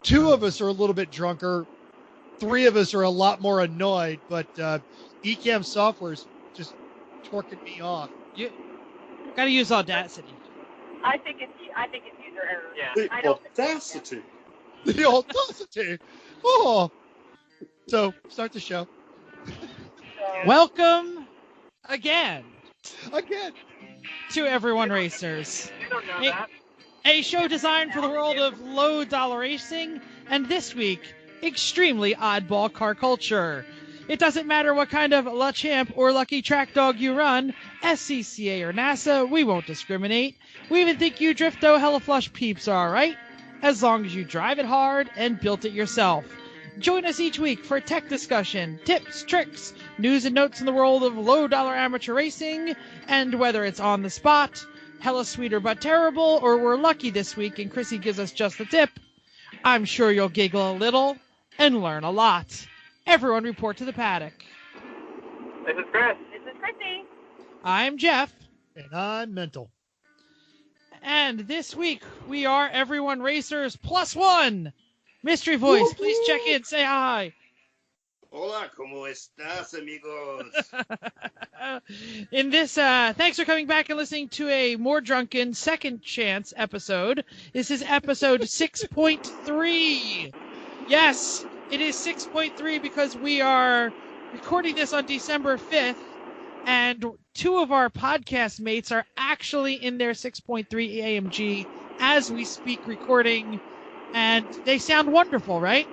Two of us are a little bit drunker. Three of us are a lot more annoyed, but Ecamm software's just torquing me off. You got to use Audacity. I think it's user error. Yeah. I don't Audacity. The Audacity. Oh. So, start the show. Welcome again to Everyone Racers. You don't know that. A show designed for the world of low-dollar racing, and this week, extremely oddball car culture. It doesn't matter what kind of La Champ or Lucky Track Dog you run, SCCA or NASA, we won't discriminate. We even think you Drifto Hella Flush peeps are alright, as long as you drive it hard and built it yourself. Join us each week for tech discussion, tips, tricks, news and notes in the world of low-dollar amateur racing, and whether it's on the spot, hella sweeter but terrible, or we're lucky this week and Chrissy gives us just the tip, I'm sure you'll giggle a little and learn a lot. Everyone report to the paddock. This is Chris. This is Chrissy. I'm Jeff. And I'm mental. And this week, we are Everyone Racers +1. Mystery voice, please check in. Say hi. Hola, ¿cómo estás, amigos? In this, thanks for coming back and listening to a more drunken second chance episode. This is episode 6.3. Yes, it is 6.3 because we are recording this on December 5th, and two of our podcast mates are actually in their 6.3 AMG as we speak recording, and they sound wonderful, right?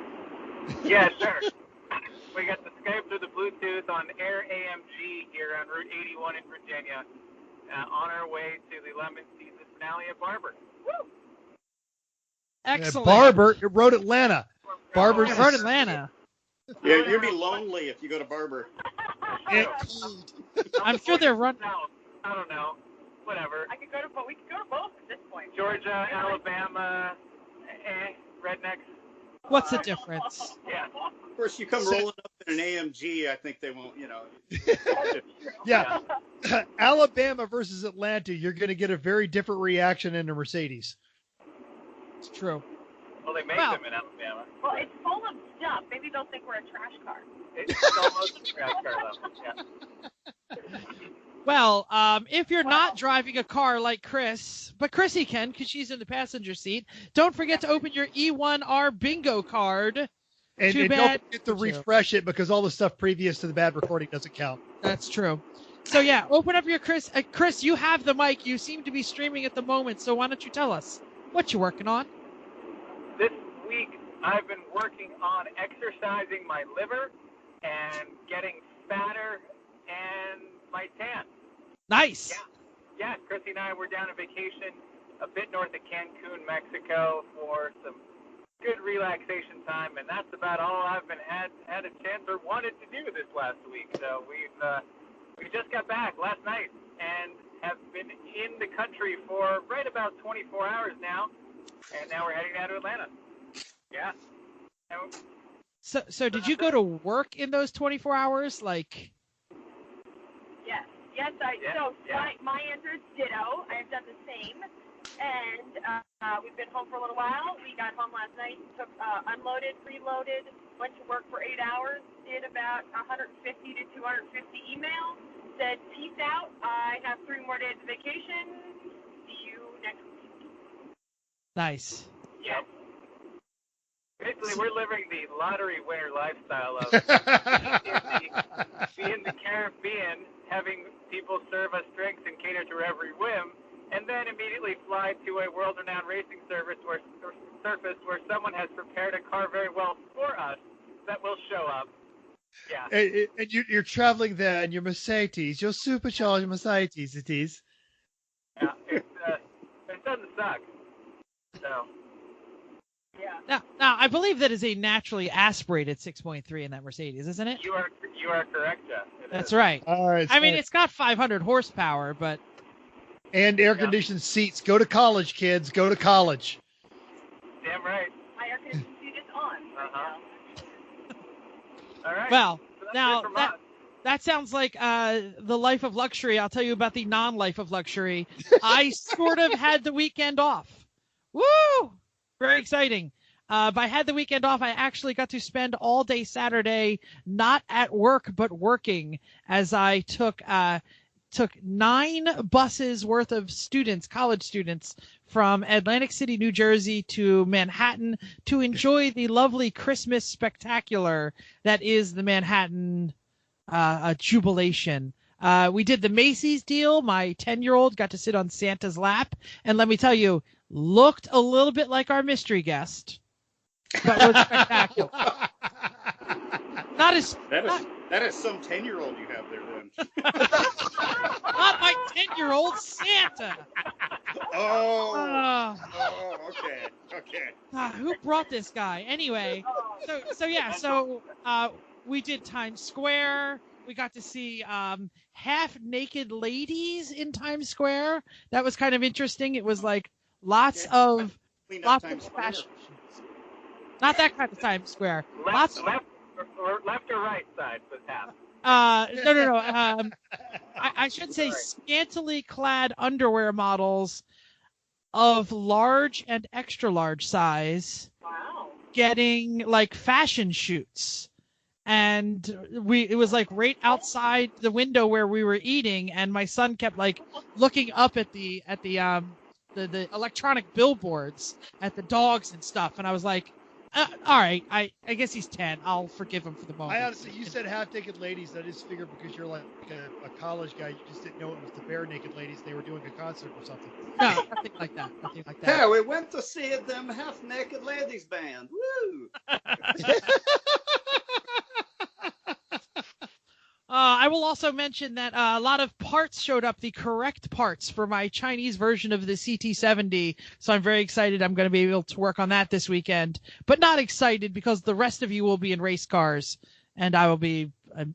Yeah, sure. We got the Skype through the Bluetooth on Air AMG here on Route 81 in Virginia, on our way to the 11th season finale at Barber. Woo! Excellent. Barber, Road Atlanta. Barber's Road Atlanta. Yeah, you'll be lonely if you go to Barber. I'm sure they're running. No, I don't know. Whatever. We could go to both at this point. Georgia, Alabama, rednecks. What's the difference? Yeah. Of course, you come rolling up in an AMG, I think they won't, Yeah. Alabama versus Atlanta, you're going to get a very different reaction in a Mercedes. It's true. Well, they make them in Alabama. Well, it's full of stuff. Maybe they'll think we're a trash car. It's almost a trash car level. Yeah. Well, if you're not driving a car like Chris, but Chrissy can because she's in the passenger seat, don't forget to open your E1R bingo card. And don't forget to refresh it because all the stuff previous to the bad recording doesn't count. That's true. So, yeah, open up your Chris. Chris, you have the mic. You seem to be streaming at the moment, so why don't you tell us what you're working on? This week, I've been working on exercising my liver and getting fatter and my tan. Nice. Yeah, Chrissy and I were down on vacation a bit north of Cancun, Mexico for some good relaxation time, and that's about all I've had a chance or wanted to do this last week. So we just got back last night and have been in the country for right about 24 hours now, and now we're heading down to Atlanta. Yeah. So did you go to work in those 24 hours? Like? Yes, my answer is ditto. I have done the same, and we've been home for a little while. We got home last night, unloaded, preloaded, went to work for 8 hours, did about 150 to 250 emails, said peace out. I have 3 more days of vacation. See you next week. Nice. Yep. Basically, we're living the lottery winner lifestyle of be in the Caribbean, having people serve us drinks and cater to every whim, and then immediately fly to a world-renowned racing surface where someone has prepared a car very well for us that will show up. Yeah. And you're traveling there in your Mercedes, your supercharged Mercedes, it is. Yeah, it doesn't suck. So. Yeah. Now, I believe that is a naturally aspirated 6.3 in that Mercedes, isn't it? You are correct, Jeff. That's right. All right. I mean, it's got 500 horsepower, but... And air-conditioned seats. Go to college, kids. Go to college. Damn right. My air-conditioned seat is on right now. All right. Well, so now, that sounds like the life of luxury. I'll tell you about the non-life of luxury. I sort of had the weekend off. Woo! Very exciting. But I had the weekend off. I actually got to spend all day Saturday not at work but working, as I took 9 buses worth of students, college students, from Atlantic City, New Jersey to Manhattan to enjoy the lovely Christmas spectacular that is the Manhattan Jubilation. We did the Macy's deal. My 10-year-old got to sit on Santa's lap, and let me tell you, looked a little bit like our mystery guest, but was spectacular. That is some 10-year-old you have there then. Not my 10-year-old, Santa. Okay. Who brought this guy? Anyway, so we did Times Square. We got to see half-naked ladies in Times Square. That was kind of interesting. It was like lots of fashion shows. Not that kind of Times Square. Left or right side was half. No. I should say scantily clad underwear models of large and extra large size. Wow. Getting like fashion shoots. And it was like right outside the window where we were eating, and my son kept like looking up at the electronic billboards at the dogs and stuff, and I was like, all right, I guess he's 10. I'll forgive him for the moment. I honestly, you said half-naked ladies. I just figured because you're like a college guy, you just didn't know it was the bare-naked ladies. They were doing a concert or something. No, nothing like that. Yeah, we went to see them half-naked ladies band. Woo! I will also mention that a lot of parts showed up, the correct parts for my Chinese version of the CT70. So I'm very excited. I'm going to be able to work on that this weekend, but not excited because the rest of you will be in race cars and I will be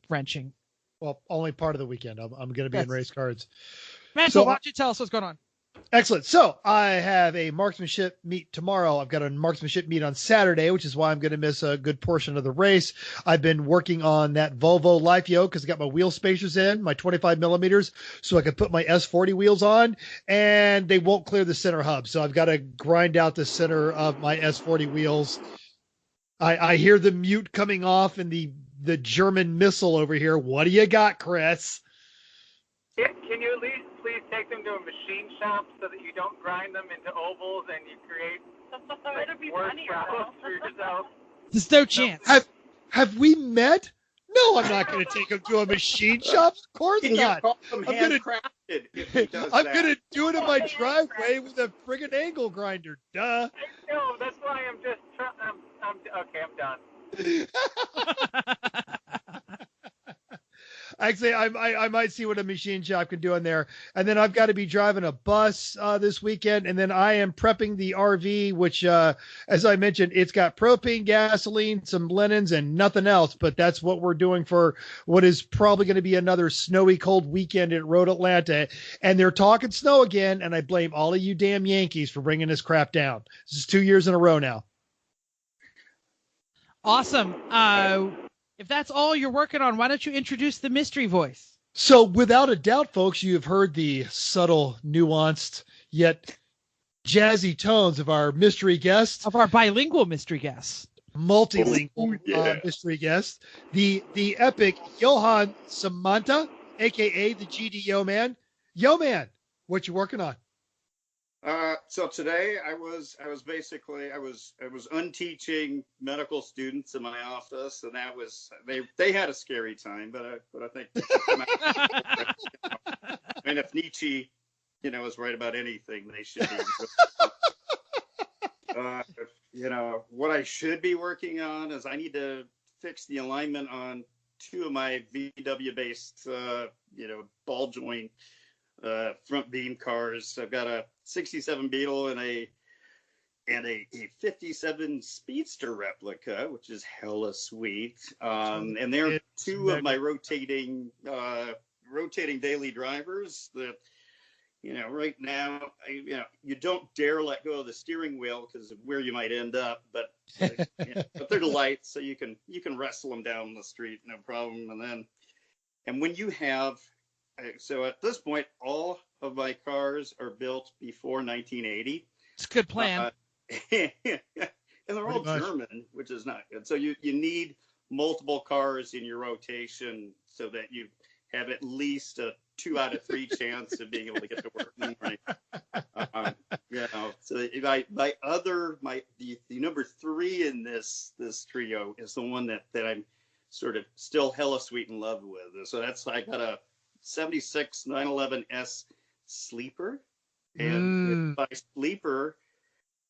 wrenching. Well, only part of the weekend. I'm going to be in race cars. Mansell, why don't you tell us what's going on? Excellent. So I have a marksmanship meet tomorrow. I've got a marksmanship meet on Saturday, which is why I'm going to miss a good portion of the race. I've been working on that Volvo Life Yoke because I got my wheel spacers in, my 25 millimeters, so I can put my S40 wheels on, and they won't clear the center hub. So I've got to grind out the center of my S40 wheels. I hear the mute coming off and the German missile over here. What do you got, Chris? Can you at least please take them to a machine shop so that you don't grind them into ovals and you create It'd be worse funnier, problems though. for yourself? There's no chance. Have we met? No, I'm not going to take him to a machine shop. Of course not. I'm going to do it in my driveway with a friggin' angle grinder. Duh. No, that's why I'm just I'm done. Actually, I might see what a machine shop can do in there. And then I've got to be driving a bus this weekend. And then I am prepping the RV, which, as I mentioned, it's got propane, gasoline, some linens, and nothing else. But that's what we're doing for what is probably going to be another snowy, cold weekend at Road Atlanta. And they're talking snow again. And I blame all of you damn Yankees for bringing this crap down. This is 2 years in a row now. Awesome. If that's all you're working on, why don't you introduce the mystery voice? So without a doubt, folks, you have heard the subtle, nuanced, yet jazzy tones of our mystery guest. Of our bilingual mystery guest. Multilingual mystery guest. The epic Johan Samantha, a.k.a. the GD Yoman. Yoman, what you working on? So today I was unteaching medical students in my office, and that was they had a scary time, but I think I mean, if Nietzsche is right about anything, they should be. What I should be working on is I need to fix the alignment on 2 of my VW based ball joint front beam cars. I've got a 67 Beetle and a 57 Speedster replica, which is hella sweet. And they're 2 of my rotating daily drivers that, right now, you don't dare let go of the steering wheel because of where you might end up, but but they're light, so you can wrestle them down the street, no problem. And when you have, so at this point, all of my cars are built before 1980. It's a good plan. and they're all German, which is not good. So you need multiple cars in your rotation so that you have at least a 2 out of 3 chance of being able to get to work. Right? So the number 3 in this trio is the one that I'm sort of still hella sweet in love with. So I got a 76 911S sleeper, and by sleeper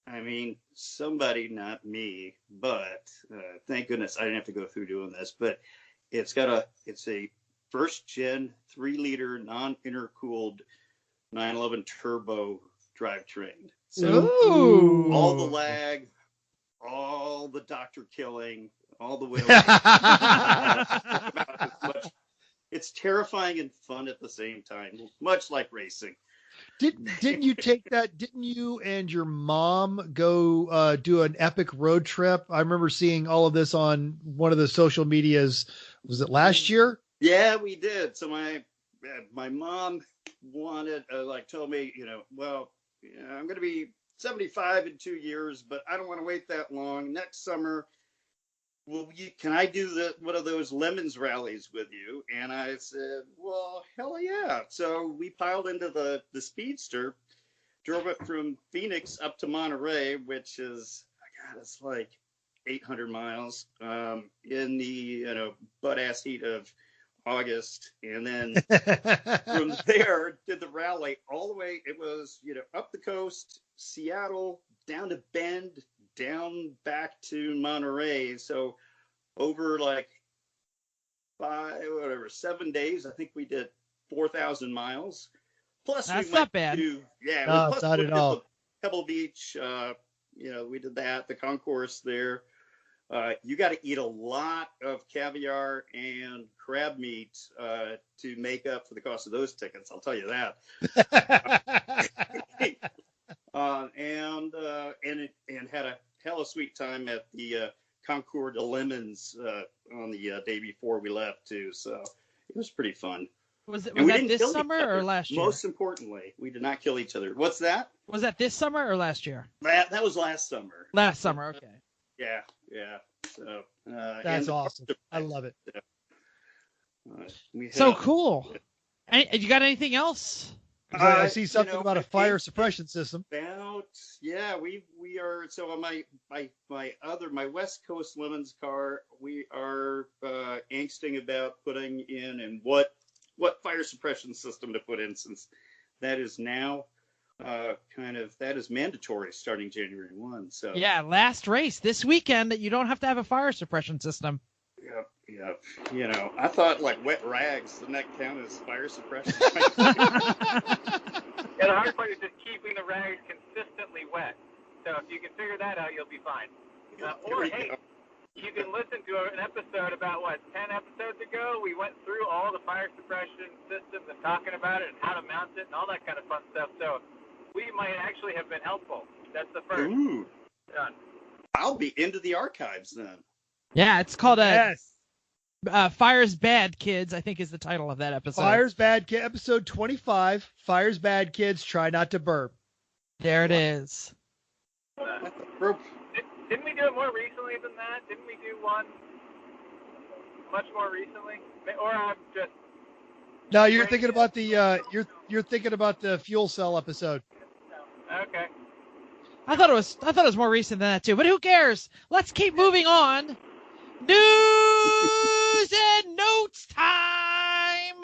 I mean somebody, not me, but thank goodness I didn't have to go through doing this. But it's a first gen 3-liter non-intercooled 911 turbo drivetrain. So all the lag, all the doctor killing, all the wheeling. It's terrifying and fun at the same time, much like racing. Didn't you take that? Didn't you and your mom go do an epic road trip? I remember seeing all of this on one of the social medias. Was it last year? Yeah, we did. So my mom wanted, told me, I'm going to be 75 in 2 years, but I don't want to wait that long. Next summer, can I do one of those Lemons rallies with you? And I said, well, hell yeah. So we piled into the Speedster, drove it from Phoenix up to Monterey, which is, it's like 800 miles in the butt-ass heat of August. And then from there, did the rally all the way. It was, up the coast, Seattle, down to Bend, down back to Monterey. So over 7 days, I think we did 4,000 miles. Plus, that's we went not bad. It's not at all. Pebble Beach, we did that, the concourse there. You got to eat a lot of caviar and crab meat to make up for the cost of those tickets. I'll tell you that. And had a hella sweet time at the Concours de Lemons on the day before we left too. So it was pretty fun. Was that this summer or last year? Most importantly, we did not kill each other. What's that? Was that this summer or last year? That was last summer. Last summer, okay. Yeah. So that's awesome. I love it. So cool. You got anything else? I see something about a fire suppression system. We are. So on my West Coast Lemons car, we are angsting about putting in and what fire suppression system to put in, since that is now that is mandatory starting January 1. So yeah, last race this weekend that you don't have to have a fire suppression system. Yep. I thought wet rags, doesn't that count as fire suppression? Yeah, the hard part is just keeping the rags consistently wet. So if you can figure that out, you'll be fine. You can listen to an episode about 10 episodes ago. We went through all the fire suppression systems and talking about it and how to mount it and all that kind of fun stuff. So we might actually have been helpful. That's the first. Ooh. Done. I'll be into the archives then. Yeah, it's called Fire's Bad Kids, I think is the title of that episode. Fire's Bad Kids, episode 25. Fire's Bad Kids, try not to burp. There it is. Didn't we do it more recently than that? Didn't we do one much more recently? Or I'm just. No, you're thinking about the you're thinking about the fuel cell episode. Okay. I thought it was more recent than that too, but who cares? Let's keep moving on. News and notes time.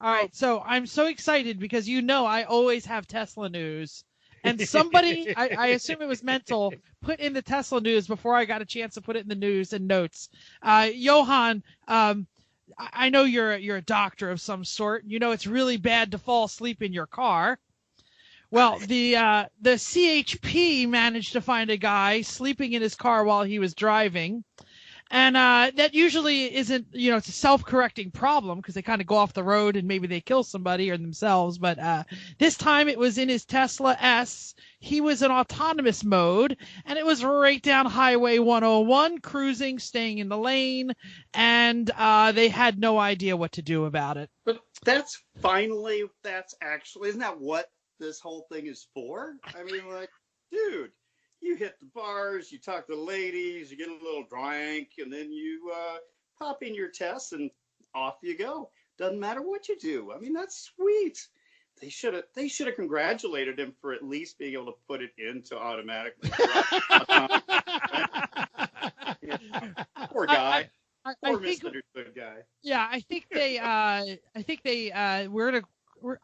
All right, so I'm so excited because I always have Tesla news. And somebody, I assume it was Mental, put in the Tesla news before I got a chance to put it in the news and notes. Johan, I know you're a doctor of some sort. It's really bad to fall asleep in your car. Well, the CHP managed to find a guy sleeping in his car while he was driving. And that usually isn't, it's a self-correcting problem because they kind of go off the road and maybe they kill somebody or themselves. But this time it was in his Tesla S. He was in autonomous mode, and it was right down Highway 101, cruising, staying in the lane, and they had no idea what to do about it. But isn't that what this whole thing is for? I mean, dude. you hit the bars, you talk to the ladies, you get a little drink, and then you pop in your test, and off you go. Doesn't matter what you do. I mean, that's sweet. They should have congratulated him for at least being able to put it into automatic. Poor guy. Poor misunderstood guy. Yeah, I think they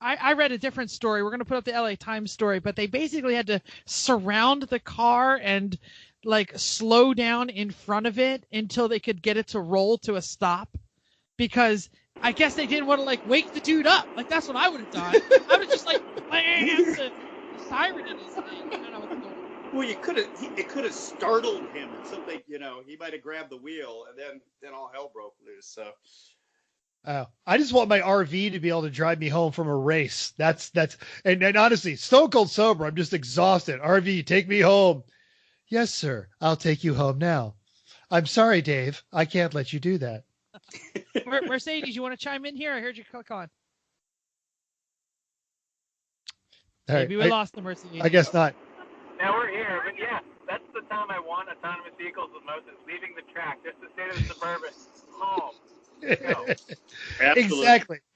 I read a different story. We're going to put up the LA Times story, but they basically had to surround the car and like slow down in front of it until they could get it to roll to a stop, because I guess they didn't want to like wake the dude up. Like that's what I would have done. I would have just like blammed the siren in his thing. I don't know what they're doing. Well, it could have startled him or something. He might have grabbed the wheel, and then all hell broke loose. So. I just want my RV to be able to drive me home from a race. And honestly, stone cold sober. I'm just exhausted. RV, take me home. Yes, sir. I'll take you home now. I'm sorry, Dave. I can't let you do that. Mercedes, you want to chime in here? I heard you click on. Maybe we lost the Mercedes. I guess not. Now we're here, but yeah, that's the time I want autonomous vehicles with Moses, leaving the track just to say to the Suburban, home.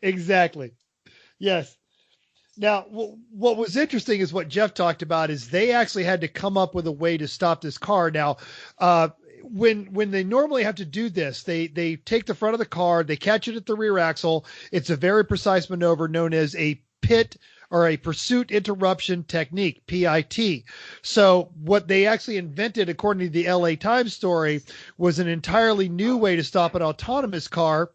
Exactly. Yes. Now, what was interesting is what Jeff talked about is they actually had to come up with a way to stop this car. Now, when they normally have to do this, they take the front of the car, they catch it at the rear axle. It's a very precise maneuver known as a pit or a pursuit interruption technique, PIT. So what they actually invented, according to the LA Times story, was an entirely new way to stop an autonomous car.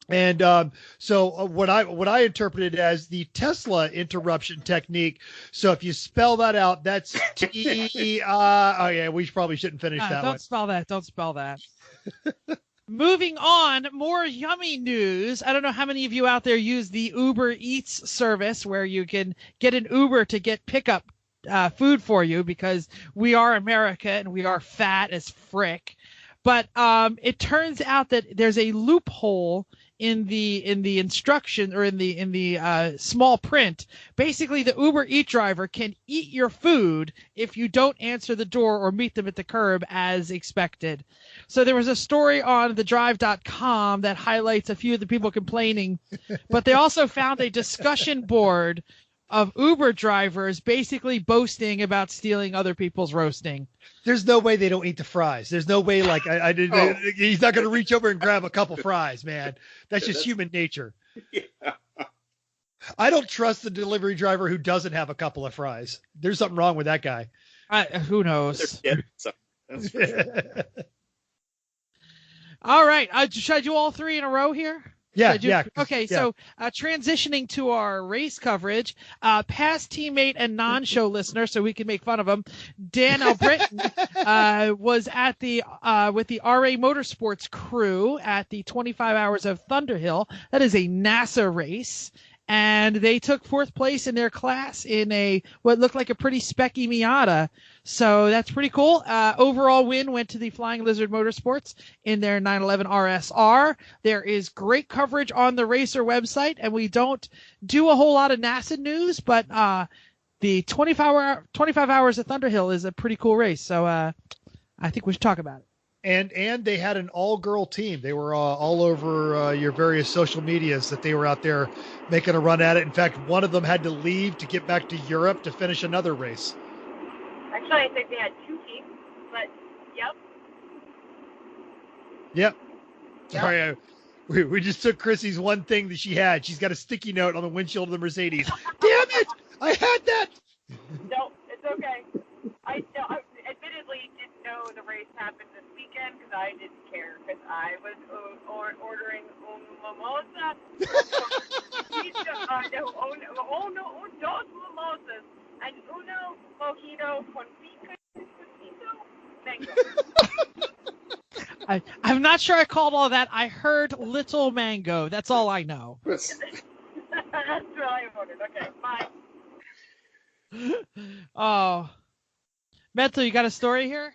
And so what I interpreted as the Tesla interruption technique. So if you spell that out, that's T. Oh yeah, we probably shouldn't finish that. Don't spell that. Don't spell that. Moving on, more yummy news. I don't know how many of you out there use the Uber Eats service where you can get an Uber to get pickup food for you, because we are America and we are fat as frick. But it turns out that there's a loophole in the instruction, or in the small print. Basically, the Uber Eat driver can eat your food if you don't answer the door or meet them at the curb as expected. So there was a story on thedrive.com that highlights a few of the people complaining, but they also found a discussion board of Uber drivers basically boasting about stealing other people's roasting. There's no way they don't eat the fries. There's no way, like, he's not going to reach over and grab a couple fries, man. That's just human nature. Yeah. I don't trust the delivery driver who doesn't have a couple of fries. There's something wrong with that guy. Who knows? That's for sure. All right. Should I do all three in a row here? Yeah. Okay, yeah. So transitioning to our race coverage, past teammate and non-show listener, so we can make fun of him, Dan Albritton was at with the RA Motorsports crew at the 25 Hours of Thunderhill. That is a NASA race. And they took fourth place in their class in what looked like a pretty specky Miata. So that's pretty cool. Overall win went to the Flying Lizard Motorsports in their 911 RSR. There is great coverage on the Racer website, and we don't do a whole lot of NASA news, but the 25 Hours of Thunderhill is a pretty cool race. So I think we should talk about it. And they had an all-girl team. They were all over your various social medias that they were out there making a run at it. In fact, one of them had to leave to get back to Europe to finish another race. Actually, I think they had two teams, but yep. Yep. Sorry, we just took Chrissy's one thing that she had. She's got a sticky note on the windshield of the Mercedes. Damn it! I had that! No, it's okay. I admittedly didn't know the race happened this weekend because I didn't care, because I was ordering un mimosa. Dos mimosas and uno mojito con pico mango. I'm not sure I called all that. I heard little mango. That's all I know. That's what I ordered. Okay, bye. Oh. Mental, you got a story here?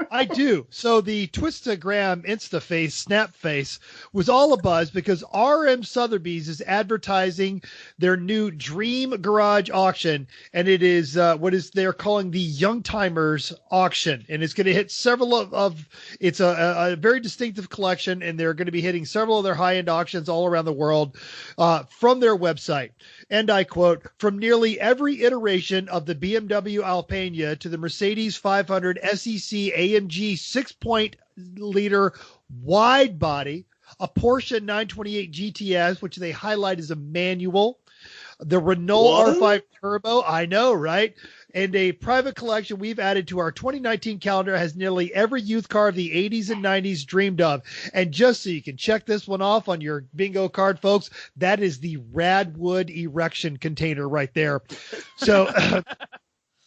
I do. So the Twistagram Instaface, Snap Face was all abuzz because RM Sotheby's is advertising their new Dream Garage auction, and it is what is they're calling the Youngtimers auction, and it's going to hit several of it's a very distinctive collection, and they're going to be hitting several of their high-end auctions all around the world from their website. And I quote, from nearly every iteration of the BMW Alpina to the Mercedes 500 SEC AMG 6.0-liter wide body, a Porsche 928 GTS, which they highlight as a manual, the Renault R5 Turbo, I know, right? And a private collection we've added to our 2019 calendar has nearly every youth car of the 80s and 90s dreamed of. And just so you can check this one off on your bingo card, folks, that is the Radwood erection container right there. So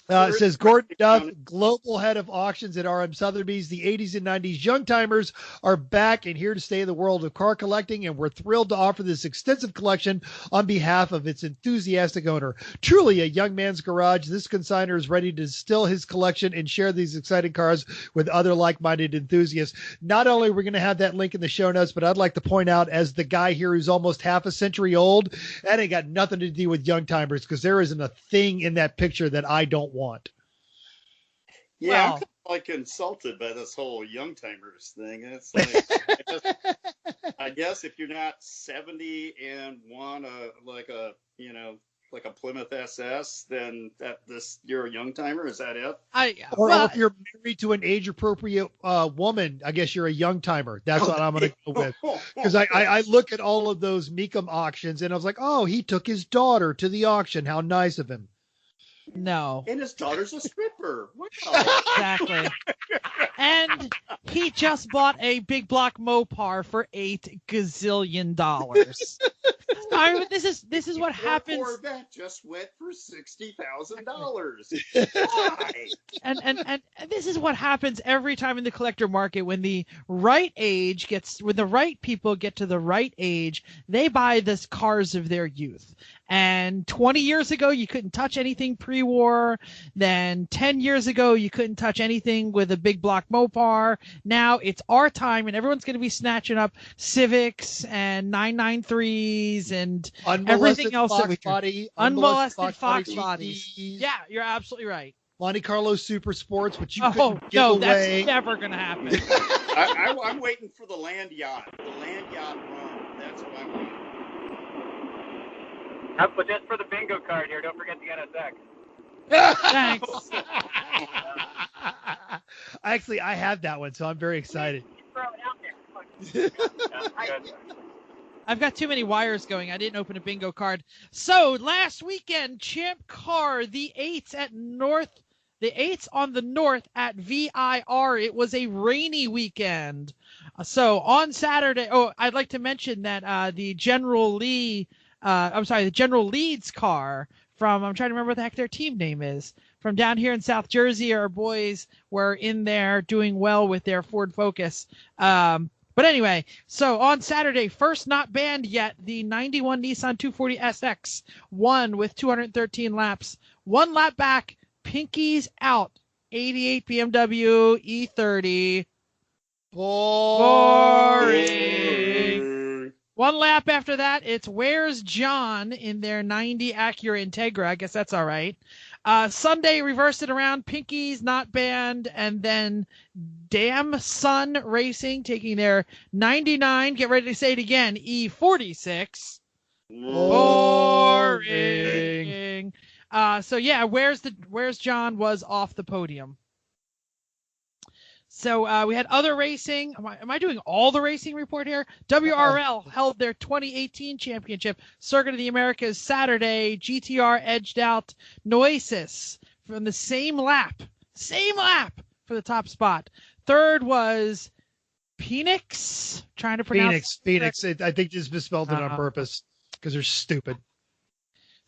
it says Gordon Duff, global head of auctions at RM Sotheby's. The 80s and 90s Youngtimers are back and here to stay in the world of car collecting, and we're thrilled to offer this extensive collection on behalf of its enthusiastic owner. Truly a young man's garage, this consignor is ready to distill his collection and share these exciting cars with other like-minded enthusiasts. Not only are we going to have that link in the show notes, but I'd like to point out, as the guy here who's almost half a century old, that ain't got nothing to do with Youngtimers, because there isn't a thing in that picture that I don't want. Yeah, well, I'm kind of like insulted by this whole Youngtimers thing. It's like, I guess if you're not 70 and want like a Plymouth SS, then you're a Youngtimer. Is that it? Or if you're married to an age-appropriate woman, I guess you're a Youngtimer. That's what I'm going to go with. Because I look at all of those Meekum auctions, and I was like, oh, he took his daughter to the auction. How nice of him. No. And his daughter's a stripper. Wow. Exactly. And he just bought a big block Mopar for $8 gazillion. I mean, this is what happens. Corvette just went for $60,000. Why? And this is what happens every time in the collector market when the right people get to the right age, they buy the cars of their youth. And 20 years ago, you couldn't touch anything pre-war. Then 10 years ago, you couldn't touch anything with a big block Mopar. Now it's our time, and everyone's going to be snatching up Civics and 993s and everything else that we body, unmolested Fox bodies. Yeah, you're absolutely right. Monte Carlo Super Sports, which you couldn't give away. That's never going to happen. I'm waiting for the land yacht. The land yacht run. That's what I'm waiting for. But just for the bingo card here, don't forget the NSX. Thanks. Actually, I have that one, so I'm very excited. Throw it out there. I've got too many wires going. I didn't open a bingo card. So last weekend, Champ Car, the 8s on the north at VIR. It was a rainy weekend. So on Saturday, I'd like to mention that the General Leeds car from, I'm trying to remember what the heck their team name is, from down here in South Jersey. Our boys were in there doing well with their Ford Focus. But anyway, so on Saturday, first not banned yet, the 91 Nissan 240 SX won with 213 laps. 1 lap back, Pinky's out. 88 BMW E30. Boring. 1 lap after that, it's Where's John in their 90 Acura Integra. I guess that's all right. Sunday, reversed it around. Pinky's not banned. And then Damn Sun Racing taking their 99, get ready to say it again, E46. Boring. So yeah, Where's John was off the podium. So we had other racing. Am I doing all the racing report here? WRL held their 2018 championship, Circuit of the Americas, Saturday. GTR edged out Noesis from the same lap for the top spot. Third was Phoenix. Trying to pronounce Phoenix. I think just misspelled it on purpose because they're stupid.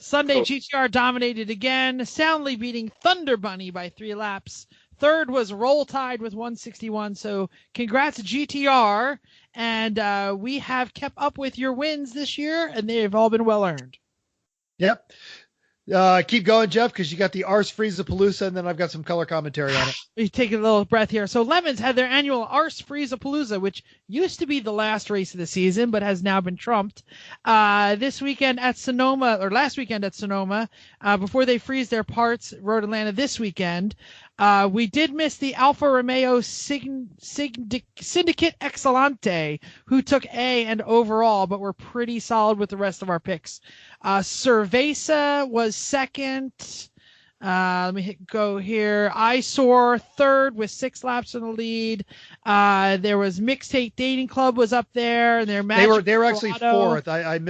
Sunday, GTR dominated again, soundly beating Thunder Bunny by 3 laps. Third was Roll Tide with 161. So congrats, GTR. And we have kept up with your wins this year, and they've all been well earned. Yep. Keep going, Jeff, because you got the Ars Friesapalooza, and then I've got some color commentary on it. You take a little breath here. So Lemons had their annual Ars Friesapalooza, which used to be the last race of the season, but has now been trumped. This weekend at Sonoma, or last weekend at Sonoma, before they freeze their parts, Road Atlanta this weekend. We did miss the Alfa Romeo Syndicate Excelente, who took A and overall, but were pretty solid with the rest of our picks. Cerveza was second. Let me go here. Eyesore third with 6 laps in the lead. There was Mixtape Dating Club was up there. And they were actually fourth. I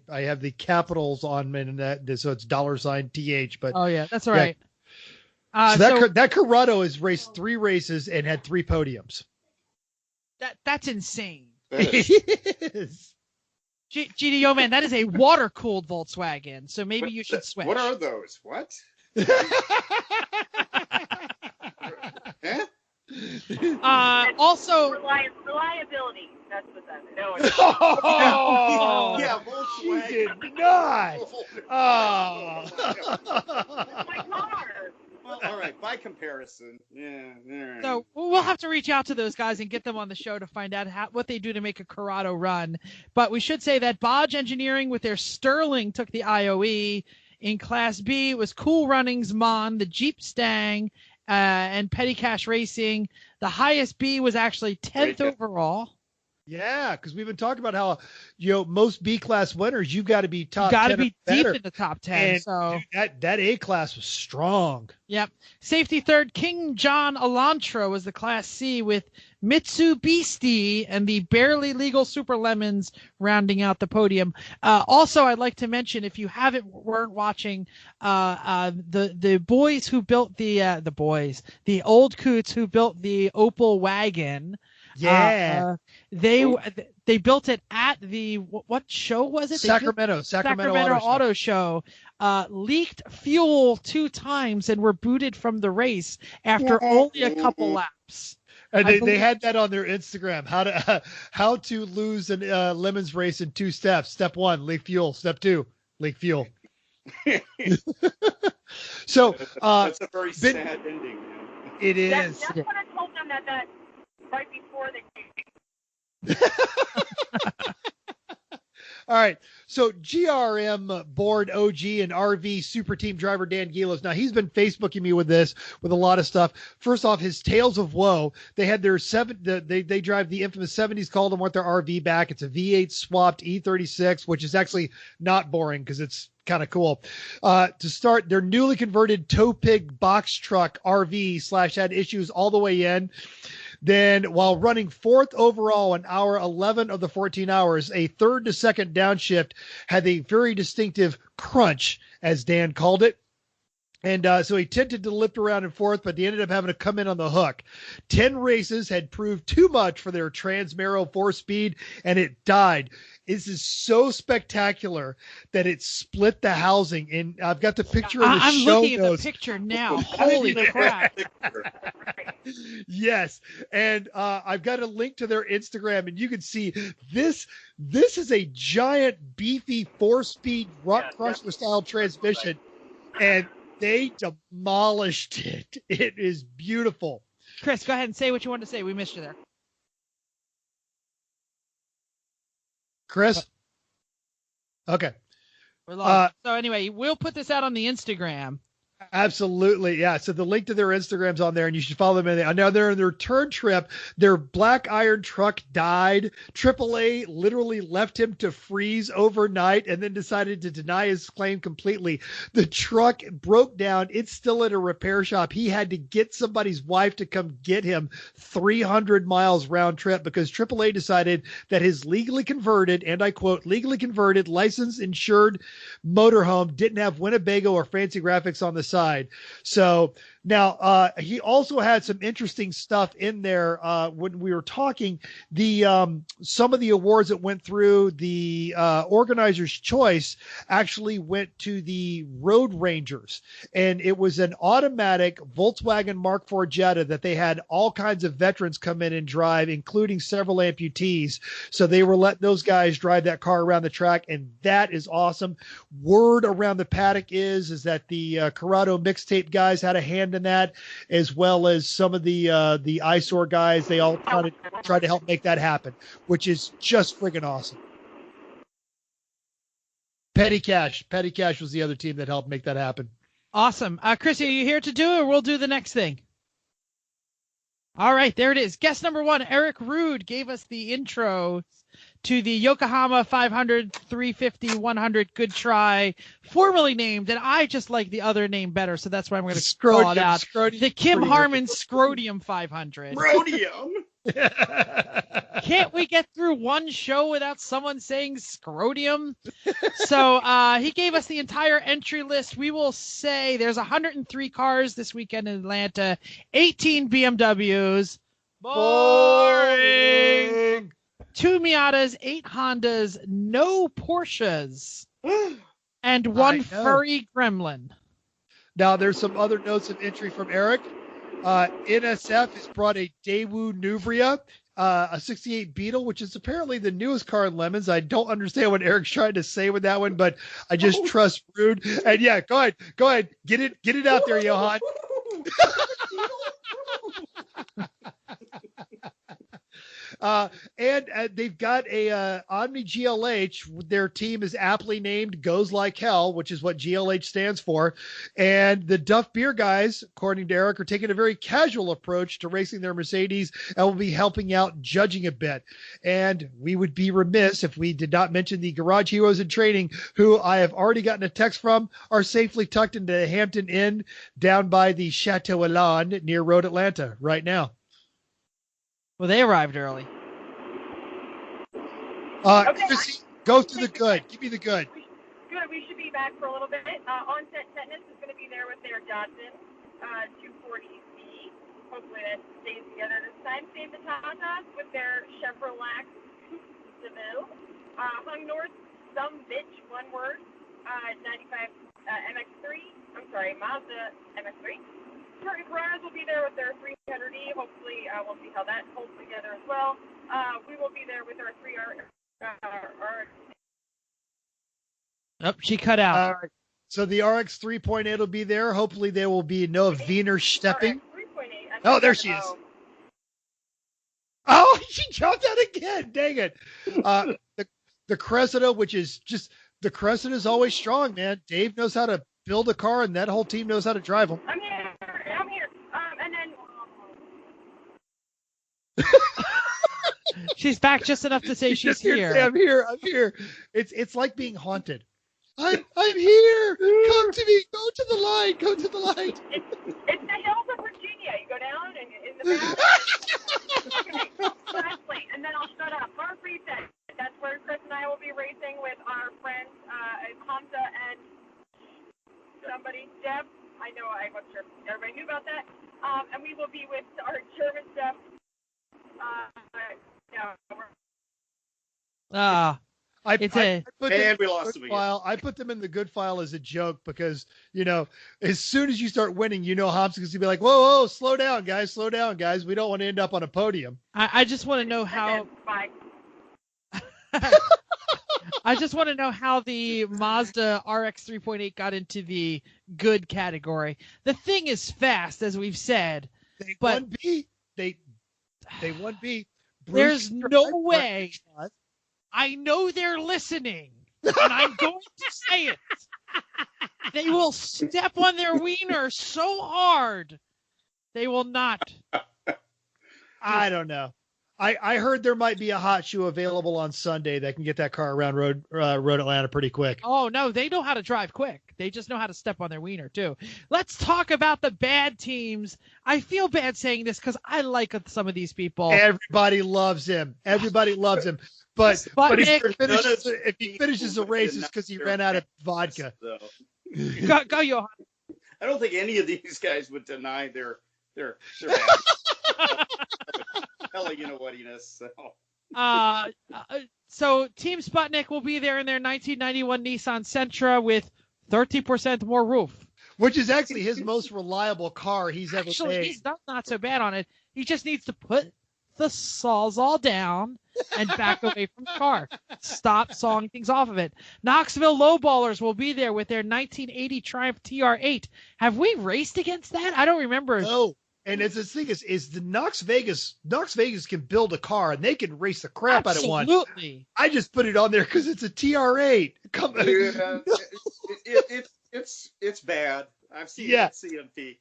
have the capitals on me, and that, so it's $TH. But oh yeah, that's all right. So that Corrado has raced 3 races and had 3 podiums. That's insane. It is. GD Yoman, that is a water-cooled Volkswagen, so maybe you should switch. What are those? What? Also, reliability. That's what that is. Oh, yeah, she did not. Oh. My car. Well, all right. By comparison, yeah. Right. So we'll have to reach out to those guys and get them on the show to find out what they do to make a Corrado run. But we should say that Bodge Engineering with their Sterling took the IOE. In Class B, it was Cool Runnings, Mon, the Jeep Stang, and Petty Cash Racing. The highest B was actually 10th overall. Yeah, because we've been talking about how, most B-class winners, you've got to be top 10. Got to be deep in the top 10. And so that A-class was strong. Yep. Safety third, King John Elantra was the Class C with Mitsubishi and the barely legal Super Lemons rounding out the podium. Also, I'd like to mention, if you weren't watching, the boys who built the old coots who built the Opel wagon. Yeah. They built it at the, what show was it? Sacramento Auto Show. Leaked fuel 2 times and were booted from the race after only a couple laps. And they had that on their Instagram. How to lose a Lemons race in 2 steps. Step 1, leak fuel. Step 2, leak fuel. So that's a very sad ending. It is. That's what I told them that right before they came. All right. So GRM board OG and RV super team driver Dan Gilos. Now he's been Facebooking me with a lot of stuff. First off, his Tales of Woe. They had their they drive the infamous 70s, called them, want their RV back. It's a V8 swapped E36, which is actually not boring because it's kind of cool. To start, their newly converted tow pig box truck RV / had issues all the way in. Then, while running 4th overall in hour 11 of the 14 hours, a 3rd to 2nd downshift had a very distinctive crunch, as Dan called it. And so he attempted to lift around in 4th, but he ended up having to come in on the hook. 10 races had proved too much for their Transmero 4-speed, and it died. This is so spectacular that it split the housing. And I've got the picture of the show notes. I'm looking at the picture now. Holy crap. Yes. And I've got a link to their Instagram, and you can see this. This is a giant, beefy 4-speed rock crusher style transmission. And they demolished it. It is beautiful. Chris, go ahead and say what you wanted to say. We missed you there. Chris? Okay. We're lost. So anyway, we'll put this out on the Instagram. Absolutely. Yeah. So the link to their Instagram's on there, and you should follow them in there. Now they're in their return trip. Their black iron truck died. AAA literally left him to freeze overnight and then decided to deny his claim completely. The truck broke down. It's still at a repair shop. He had to get somebody's wife to come get him 300 miles round trip because AAA decided that his legally converted, and I quote, legally converted, licensed, insured motorhome didn't have Winnebago or fancy graphics on the side. So Now, he also had some interesting stuff in there when we were talking. Some of the awards that went through the organizer's choice actually went to the Road Rangers, and it was an automatic Volkswagen Mark IV Jetta that they had all kinds of veterans come in and drive, including several amputees. So they were letting those guys drive that car around the track, and that is awesome. Word around the paddock is that the Corrado mixtape guys had a hand in that, as well as some of the eyesore guys. They all tried to help make that happen, which is just friggin' awesome. Petty Cash was the other team that helped make that happen. Awesome. Chrissy, are you here to do it, or we'll do the next thing? All right, there it is. Guest number 1, Eric Rude, gave us the intro to the Yokohama 500, 350, 100 Good Try, formerly named, and I just like the other name better, so that's why I'm going to call it out. The Kim Harmon Scrotium 500. Scrotium? Can't we get through one show without someone saying Scrotium? So he gave us the entire entry list. We will say there's 103 cars this weekend in Atlanta, 18 BMWs. Boring. 2 Miatas, 8 Hondas, no Porsches, and 1 furry gremlin. Now, there's some other notes of entry from Eric. NSF has brought a Daewoo Nubria, a 68 Beetle, which is apparently the newest car in Lemons. I don't understand what Eric's trying to say with that one, but I just trust Rude. And yeah, go ahead. Get it out there, Johan. And they've got a Omni GLH. Their team is aptly named Goes Like Hell, which is what GLH stands for. And the Duff Beer guys, according to Eric, are taking a very casual approach to racing their Mercedes and will be helping out judging a bit. And we would be remiss if we did not mention the Garage Heroes in Training, who I have already gotten a text from, are safely tucked into the Hampton Inn down by the Chateau Elan near Road Atlanta right now. Well, they arrived early. Okay. Chrissy, go through the good. Give me the good. Good. We should be back for a little bit. Onset Tetanus is going to be there with their Datsun 240Z. Hopefully that stays together this time. Save the Tatas with their Chevrolet DeVille. Hung North, some bitch, one word. 95 Mazda MX-3. Certain Cars will be there with their 300E. Hopefully, we'll see how that holds together as well. We will be there with our 3R. Oh, she cut out. All right. So the RX 3.8 will be there. Hopefully there will be no Wiener stepping. Oh, there she is. Oh, she jumped out again. Dang it. The Cressida, which is just, the Cressida is always strong, man. Dave knows how to build a car, and that whole team knows how to drive them. I'm here. And then she's back just enough to say she's here. I'm here. It's like being haunted. I'm here. Come to me. Go to the light. Go to the light. It's the hills of Virginia. You go down and in the valley. Okay, translate, and then I'll shut up. Bar Reset. That's where Chris and I will be racing with our friends Hamza and somebody, Deb. I know I wasn't sure everybody knew about that. And we will be with our German stuff. I put them in the good file as a joke because, as soon as you start winning, Hamza's going to be like, whoa, slow down, guys. We don't want to end up on a podium. I just want to know how. I just want to know how the Mazda RX 3.8 got into the good category. The thing is fast, as we've said. They won B. They won B. There's no way. I know they're listening, and I'm going to say it. They will step on their wiener so hard, they will not. I don't know. I heard there might be a hot shoe available on Sunday that can get that car around Road Atlanta pretty quick. Oh, no, they know how to drive quick. They just know how to step on their wiener, too. Let's talk about the bad teams. I feel bad saying this because I like some of these people. Everybody loves him. But if he finishes a race, it's because he ran out of vodka. Go, Johan. I don't think any of these guys would deny their bad. Hella, you know whatiness. So Team Sputnik will be there in their 1991 Nissan Sentra with 30% more roof. Which is actually his most reliable car he's ever made. He's not so bad on it. He just needs to put the Sawzall down and back away from the car. Stop sawing things off of it. Knoxville Lowballers will be there with their 1980 Triumph TR8. Have we raced against that? I don't remember. No. And it's this thing is the Knox Vegas can build a car and they can race the crap out of one. Absolutely. I just put it on there because it's a TR8. Come on. It's bad. I've seen it at CMP.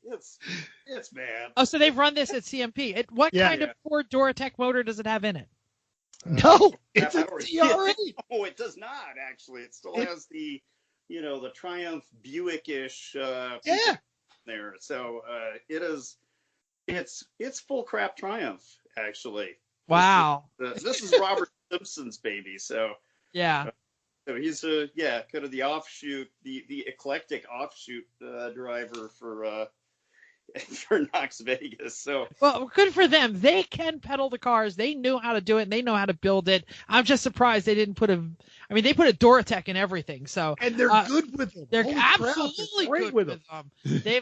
It's bad. Oh, so they've run this at CMP. What kind of Ford Duratec motor does it have in it? No, it's a TR8. Oh, it does not actually. It still has the Triumph Buick-ish there. So it is. It's full crap Triumph actually. Wow. This is Robert Simpson's baby. So yeah. So he's kind of the offshoot, the eclectic offshoot driver for Knox Vegas. So well, good for them. They can pedal the cars. They knew how to do it. And they know how to build it. I'm just surprised they didn't put they put a Duratec in everything. So and they're good with them. They're Holy absolutely crap, good with them.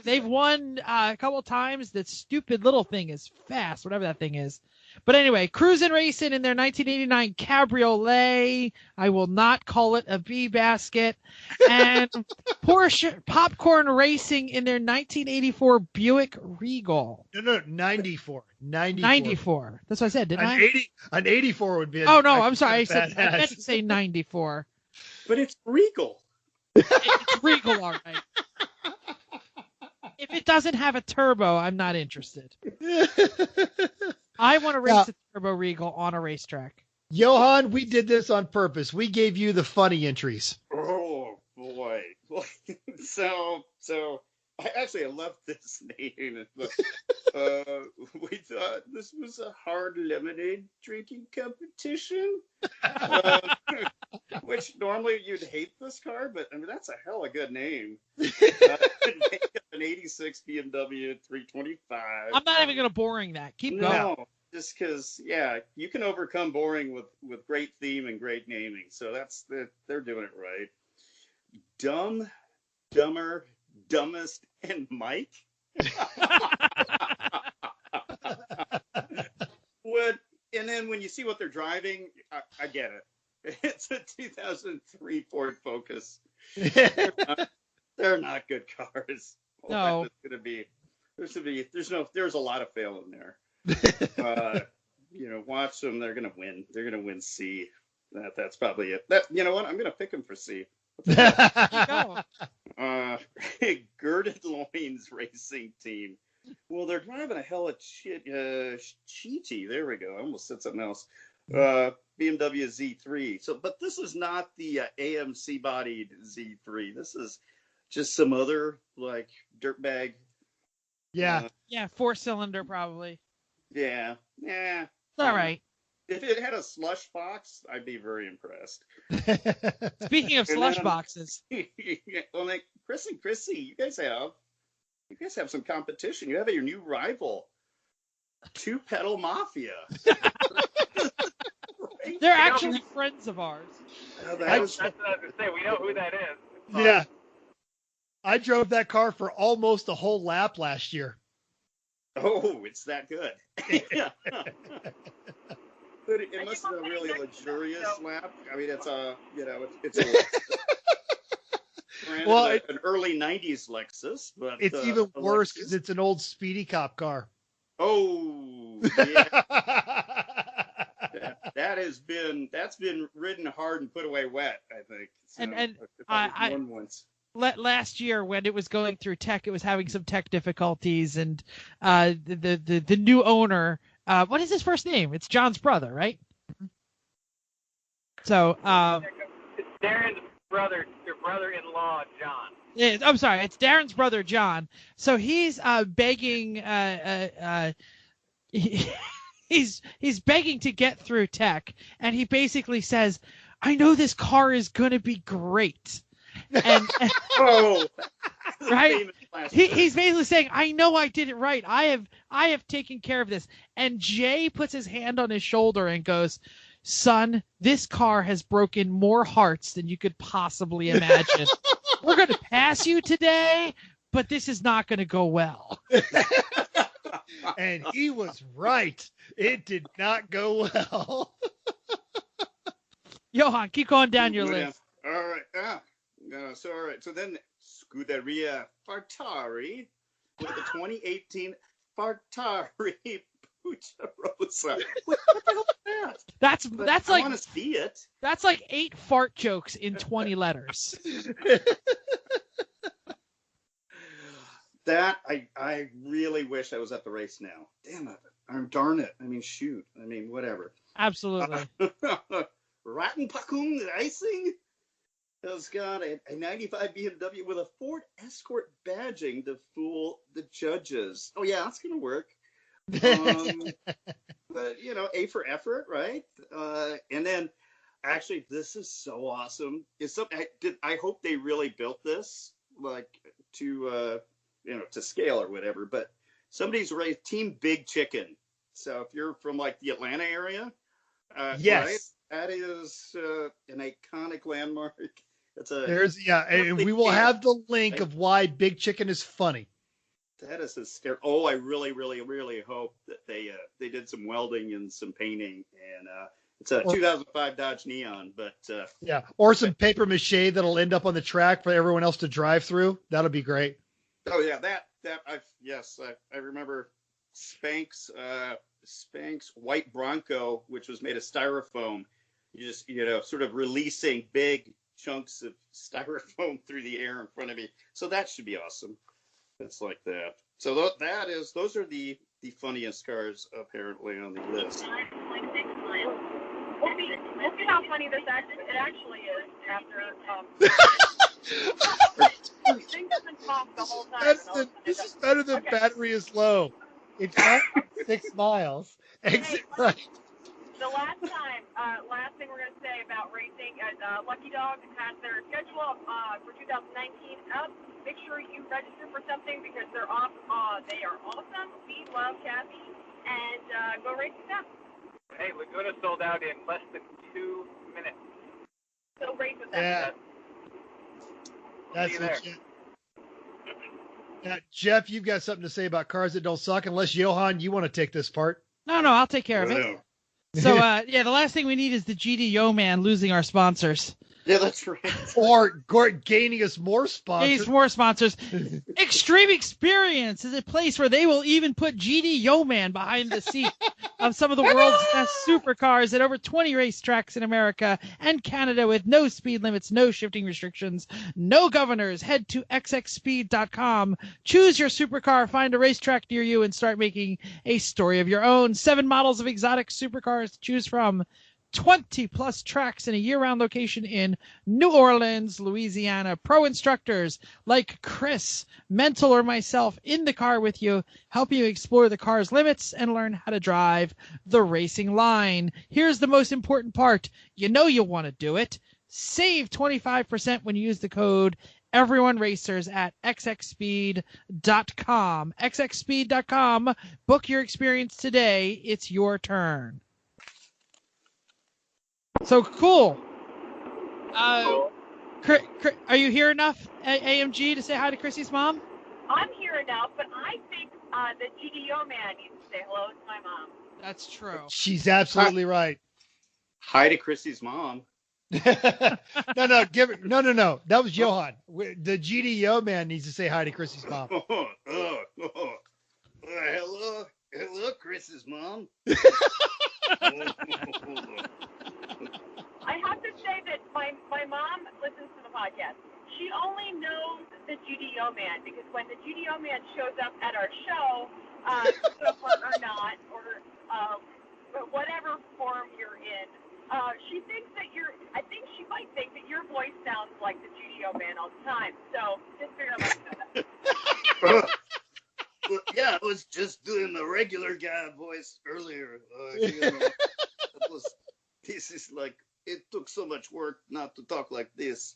They've won a couple of times. That stupid little thing is fast, whatever that thing is. But anyway, Cruisin' Racing in their 1989 Cabriolet. I will not call it a B basket. And Porsche Popcorn Racing in their 1984 Buick Regal. No, 94. 94. That's what I said, didn't I? An 84 would be. Oh no, I'm sorry. I meant to say 94. But it's Regal. It's Regal, all right. If it doesn't have a turbo, I'm not interested. I want to race a turbo Regal on a racetrack. Johan, we did this on purpose. We gave you the funny entries. Oh boy. So I love this name. We thought this was a hard lemonade drinking competition. Which normally you'd hate this car, but I mean that's a hella good name. An 86 BMW 325. I'm not even going to boring that. Keep going. No, just because, you can overcome boring with great theme and great naming. So they're doing it right. Dumb, Dumber, Dumbest, and Mike. And then when you see what they're driving, I get it. It's a 2003 Ford Focus. They're not good cars. No. There's a lot of fail in there. Watch them. They're gonna win. They're gonna win C. That's probably it. You know what? I'm gonna pick them for C. Girded Loins Racing Team. Well, they're driving a hella cheaty. There we go. I almost said something else. BMW Z3. But this is not the AMC bodied Z3. This is just some other like dirtbag. Yeah. 4-cylinder probably. Yeah. It's all right. If it had a slush box, I'd be very impressed. Speaking of slush boxes. Well, like Chris and Chrissy, you guys have some competition. You have your new rival, Two Pedal Mafia. Right? They're actually friends of ours. That's what I was going to say. We know who that is. Yeah. I drove that car for almost a whole lap last year. Oh, it's that good. Yeah. But it must have been a really luxurious lap. I mean, it's a an early 90s Lexus, but it's even worse because it's an old Speedy Cop car. Oh, yeah. That's been ridden hard and put away wet, I think. So, and I once. Last year when it was going through tech, it was having some tech difficulties, and the new owner, what is his first name? It's John's brother, right? So it's Darren's brother, your brother-in-law, John. Yeah, I'm sorry, it's Darren's brother, John. So he's begging, he's begging to get through tech, and he basically says, "I know this car is going to be great." And oh, right? He's basically saying, I know I did it right. I have taken care of this. And Jay puts his hand on his shoulder and goes, son, this car has broken more hearts than you could possibly imagine. We're going to pass you today, but this is not going to go well. And he was right. It did not go well. Johan, keep going down your list. All right. All right. So then Scuderia Fartari with the 2018 Fartari Pucciarossa. What the hell is that? That's I like, want to see it. That's like 8 fart jokes in 20 letters. That I really wish I was at the race now. Damn it. Darn it. I mean, shoot. I mean, whatever. Absolutely. Rattenpackum Racing has got a 95 BMW with a Ford Escort badging to fool the judges. Oh, yeah, that's going to work. But, A for effort, right? And then, actually, this is so awesome. I hope they really built this, like, to scale or whatever. But somebody's raised Team Big Chicken. So if you're from, like, the Atlanta area, yes. Right, that is an iconic landmark. And we will have the link of why Big Chicken is funny. That is hysterical. Oh, I really, really, really hope that they did some welding and some painting, and it's a 2005 Dodge Neon, but or some paper mache that'll end up on the track for everyone else to drive through. That'll be great. Oh yeah, I remember Spank's white Bronco, which was made of styrofoam. You just sort of releasing big chunks of styrofoam through the air in front of me. So that should be awesome. It's like that. So those are the funniest cars apparently on the list. We'll see how funny it actually is after. Thing doesn't talk the whole time. This is better than battery is low. It's not 6 miles. Exit right. The last thing we're going to say about racing is Lucky Dog has their schedule for 2019 up. Make sure you register for something because they're off. They are awesome. We love Kathy, and go race with them. Hey, Laguna sold out in less than 2 minutes. So race with them. Yeah. That's there. legit. Now, Jeff, you've got something to say about cars that don't suck, unless Johan, you want to take this part. No, I'll take care of it. So, the last thing we need is the GD Yoman losing our sponsors. Yeah, that's right. Or gaining us more sponsors. Extreme Experience is a place where they will even put GD Yoman behind the seat of some of the world's best supercars at over 20 racetracks in America and Canada with no speed limits, no shifting restrictions, no governors. Head to xxspeed.com. Choose your supercar, find a racetrack near you, and start making a story of your own. 7 models of exotic supercars to choose from. 20 plus tracks in a year-round location in New Orleans, Louisiana. Pro instructors like Chris, Mental, or myself in the car with you, help you explore the car's limits and learn how to drive the racing line. Here's the most important part. You know you want to do it. Save 25% when you use the code Everyone Racers at xxspeed.com. xxspeed.com. Book your experience today. It's your turn. So cool. Are you here enough, AMG, to say hi to Chrissy's mom? I'm here enough, but I think the GD Yoman needs to say hello to my mom. That's true. She's absolutely right. Hi to Chrissy's mom. No. That was Johan. The GD Yoman needs to say hi to Chrissy's mom. Hello, Chris's mom. I have to say that my mom listens to the podcast. She only knows the GD Yoman because when the GD Yoman shows up at our show, or not, or whatever form you're in, she thinks that I think she might think that your voice sounds like the GD Yoman all the time. So just figure out that. Yeah, I was just doing the regular guy voice earlier. This is like, it took so much work not to talk like this.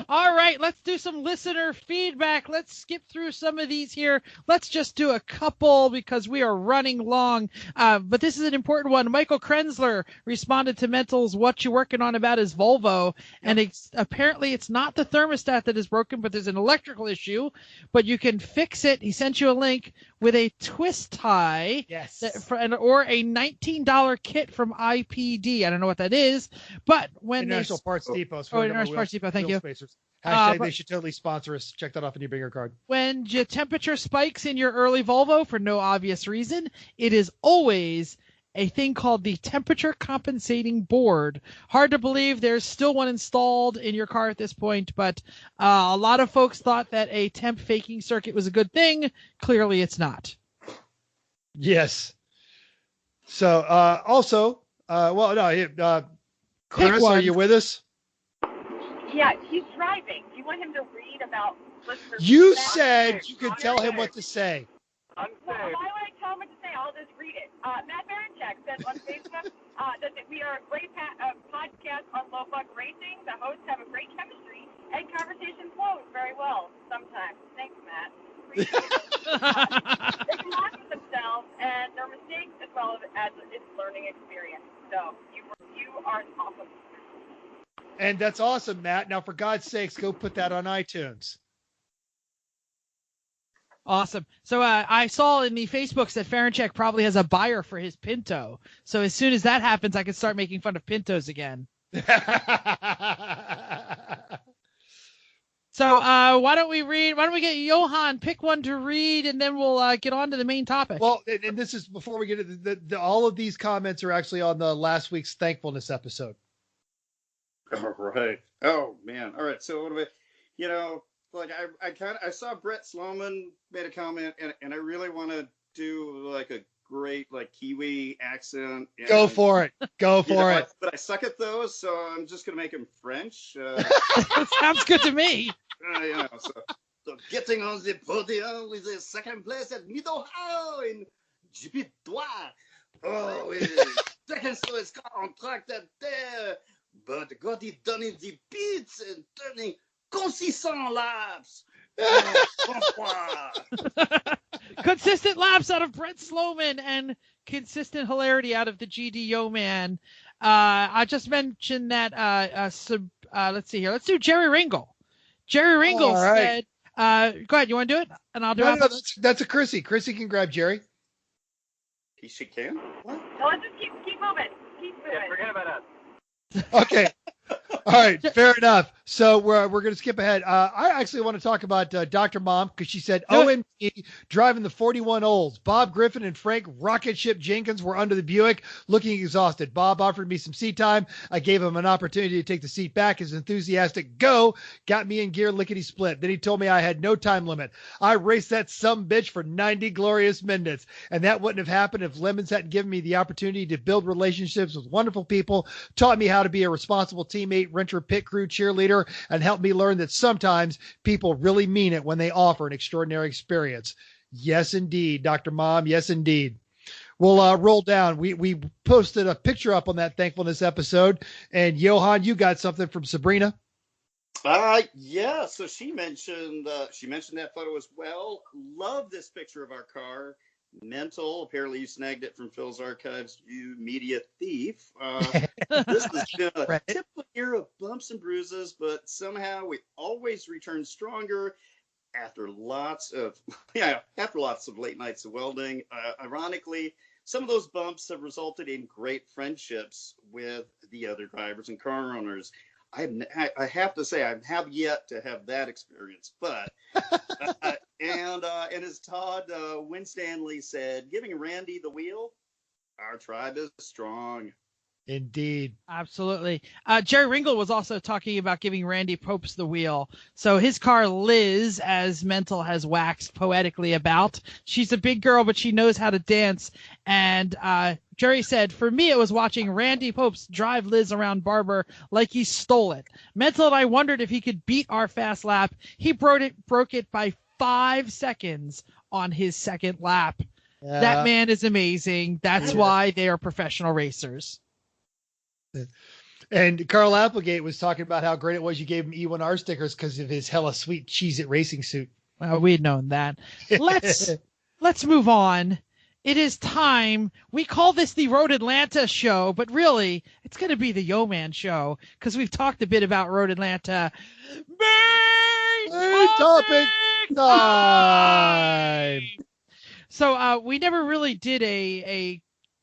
All right, let's do some listener feedback. Let's skip through some of these here. Let's just do a couple because we are running long. But this is an important one. Michael Krenzler responded to Mental's "What You Working On" about his Volvo, and apparently it's not the thermostat that is broken, but there's an electrical issue. But you can fix it. He sent you a link with a twist tie, or a $19 kit from IPD. I don't know what that is, but when International Parts Depot. International Parts Depot. Thank you. Spacers. Hashtag they should totally sponsor us. Check that off in your bigger card. When your temperature spikes in your early Volvo for no obvious reason, it is always a thing called the temperature compensating board. Hard to believe there's still one installed in your car at this point, but a lot of folks thought that a temp faking circuit was a good thing. Clearly it's not. Yes. So Chris, are you with us? Yeah, he's driving. Do you want him to read about listeners? You said you could tell him what to say. Well, why would I tell him what to say? I'll just read it. Matt Baranchak says on Facebook that we are a great podcast on low bug racing. The hosts have a great chemistry, and conversation flows very well sometimes. Thanks, Matt. Appreciate it. They can laugh at themselves and their mistakes as well as its learning experience. So you are awesome. And that's awesome, Matt. Now, for God's sakes, go put that on iTunes. Awesome. So I saw in the Facebooks that Ferenchek probably has a buyer for his Pinto. So as soon as that happens, I can start making fun of Pintos again. So why don't we get Johan, pick one to read, and then we'll get on to the main topic. Well, and this is before we get to all of these comments are actually on the last week's thankfulness episode. All right. Oh man. All right. So what about, I saw Brett Sloman made a comment, and I really want to do like a great Kiwi accent. And, go for it. Go for it. But I suck at those, so I'm just gonna make him French. Sounds good to me. So getting on the podium with the second place at Mid-Ohio in GP3. Oh, second slowest car on track that day. But got it done in the pits and turning consistent laps. Consistent laps out of Brett Sloman and consistent hilarity out of the GD Yoman. I just mentioned that. Let's see here. Let's do Jerry Ringle. Jerry Ringle said, "Go ahead. You want to do it?" And I'll do it. No, that's a Chrissy. Chrissy can grab Jerry. She can. What? No, let's just keep moving. Keep moving. Yeah, forget about us. Okay. All right. Fair enough. So we're going to skip ahead. I actually want to talk about Dr. Mom because she said, OMG, driving the 41 olds. Bob Griffin and Frank Rocket Ship Jenkins were under the Buick looking exhausted. Bob offered me some seat time. I gave him an opportunity to take the seat back. His enthusiastic go got me in gear lickety split. Then he told me I had no time limit. I raced that sumbitch for 90 glorious minutes. And that wouldn't have happened if Lemons hadn't given me the opportunity to build relationships with wonderful people, taught me how to be a responsible teammate, renter, pit crew, cheerleader, and helped me learn that sometimes people really mean it when they offer an extraordinary experience. Yes, indeed, Dr. Mom. Yes, indeed. We'll roll down. We posted a picture up on that thankfulness episode, and Johan, you got something from Sabrina. Yeah. So she mentioned that photo as well. Love this picture of our car. Mental. Apparently, you snagged it from Phil's archives. You media thief. This has been a typical year of bumps and bruises, but somehow we always return stronger after lots of late nights of welding. Ironically, some of those bumps have resulted in great friendships with the other drivers and car owners. I have to say I have yet to have that experience, but and as Todd Winstanley said, giving Randy the wheel, our tribe is strong. Indeed. Absolutely. Jerry Ringle was also talking about giving Randy Popes the wheel. So his car, Liz, as Mental has waxed poetically about, she's a big girl, but she knows how to dance. And Jerry said, for me, it was watching Randy Popes drive Liz around Barber like he stole it. Mental and I wondered if he could beat our fast lap. He broke it by 5 seconds on his second lap. That man is amazing. That's why they are professional racers. And Carl Applegate was talking about how great it was you gave him E1R stickers because of his hella sweet Cheez-It racing suit. Well, we'd known that. Let's move on. It is time. We call this the Road Atlanta show, but really, it's going to be the Yoman show because we've talked a bit about Road Atlanta. Main topic time. So we never really did a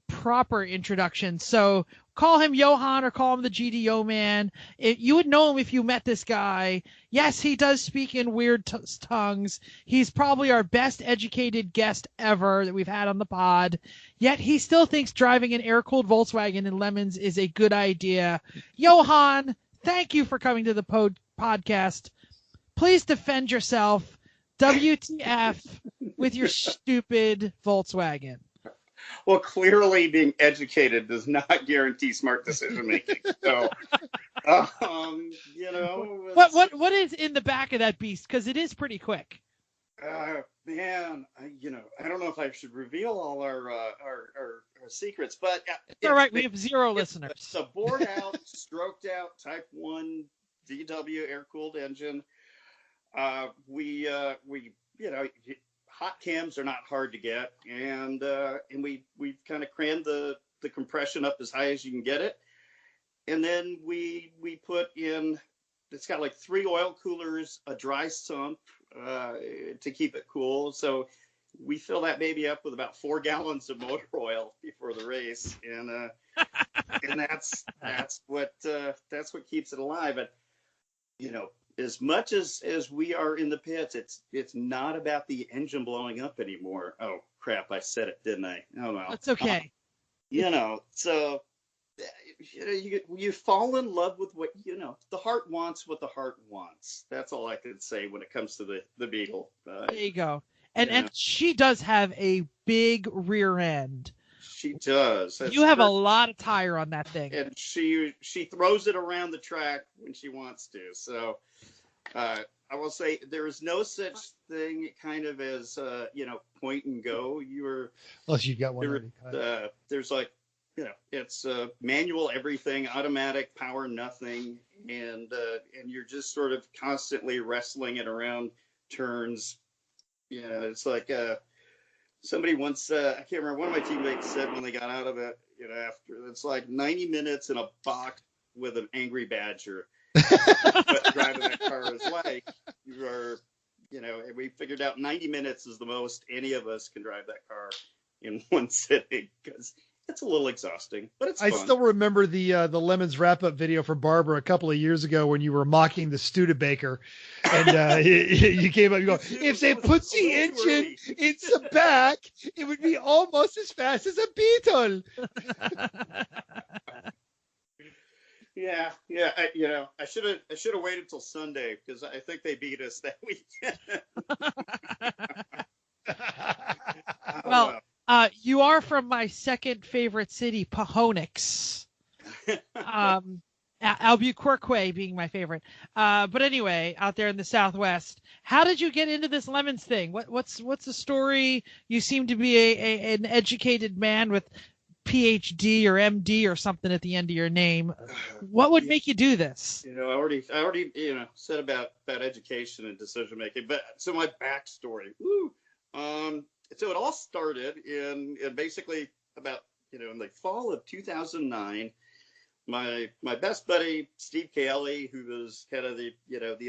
proper introduction. So call him Johan or call him the GD Yoman. You would know him if you met this guy. Yes, he does speak in weird tongues. He's probably our best educated guest ever that we've had on the pod. Yet he still thinks driving an air-cooled Volkswagen in Lemons is a good idea. Johan, thank you for coming to the podcast. Please defend yourself. WTF with your stupid Volkswagen. Well, clearly being educated does not guarantee smart decision making. So, what is in the back of that beast? Because it is pretty quick. Man, I don't know if I should reveal all our secrets, but it's all right. We have zero listeners. It's a bored out, stroked out Type 1 VW air cooled engine. Hot cams are not hard to get, and we've kind of crammed the compression up as high as you can get it, and then we put in. It's got like 3 oil coolers, a dry sump to keep it cool. So we fill that baby up with about 4 gallons of motor oil before the race, and that's what keeps it alive. But as much as we are in the pits, it's not about the engine blowing up anymore. Oh crap! I said it, didn't I? Oh no. That's okay. So you fall in love with what the heart wants. What the heart wants. That's all I can say when it comes to the Beetle. There you go. And she does have a big rear end. She does. You have a lot of tire on that thing. And she throws it around the track when she wants to. So I will say there is no such thing kind of as point and go. Unless you've got one already. There's like it's manual everything, automatic, power nothing, and you're just sort of constantly wrestling it around turns. It's like somebody once, I can't remember, one of my teammates said when they got out of it, after, it's like 90 minutes in a box with an angry badger. What driving that car is like. You are, and we figured out 90 minutes is the most any of us can drive that car in one sitting because it's a little exhausting, but it's fun. I still remember the Lemons wrap-up video for Barbara a couple of years ago when you were mocking the Studebaker, and you came up, you go, if they put the engine in the back, it would be almost as fast as a Beetle. Yeah. I should have waited till Sunday because I think they beat us that weekend. Well. You are from my second favorite city, Pahonix. Albuquerque being my favorite. But anyway, out there in the Southwest, how did you get into this Lemons thing? What's the story? You seem to be an educated man with PhD or MD or something at the end of your name. What would make you do this? I already said about education and decision making, but so my backstory. So it all started in basically about, in the fall of 2009, my best buddy, Steve Cayley, who was kind of the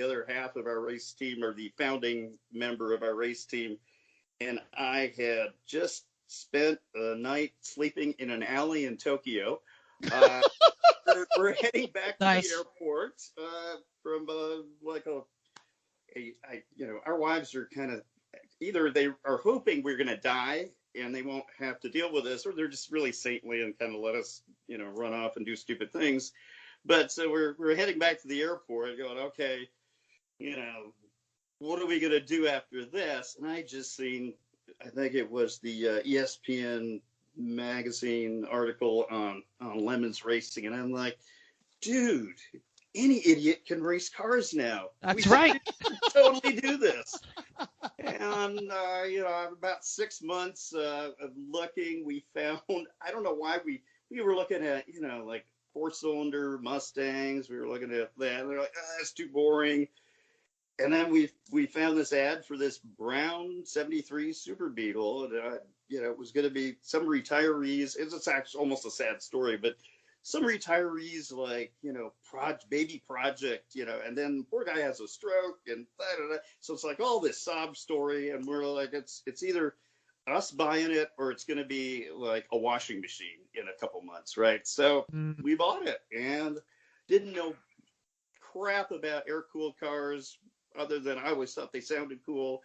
other half of our race team, or the founding member of our race team, and I had just spent a night sleeping in an alley in Tokyo. We're heading back to the airport from our wives are kind of, either they are hoping we're going to die and they won't have to deal with this, or they're just really saintly and kind of let us, run off and do stupid things. But so we're heading back to the airport going, okay, what are we going to do after this? And I just seen, I think it was the ESPN magazine article on Lemons racing. And I'm like, dude, any idiot can race cars now. That's right. Totally do this. And, about 6 months of looking, we found, I don't know why we were looking at, like 4-cylinder Mustangs. We were looking at that. And they're like, that's too boring. And then we found this ad for this brown 73 Super Beetle. And, it was going to be some retirees. It's actually almost a sad story, but some retirees like, baby project, and then poor guy has a stroke and da-da-da. So it's like all this sob story. And we're like, it's either us buying it or it's going to be like a washing machine in a couple months. Right. So we bought it and didn't know crap about air-cooled cars other than I always thought they sounded cool.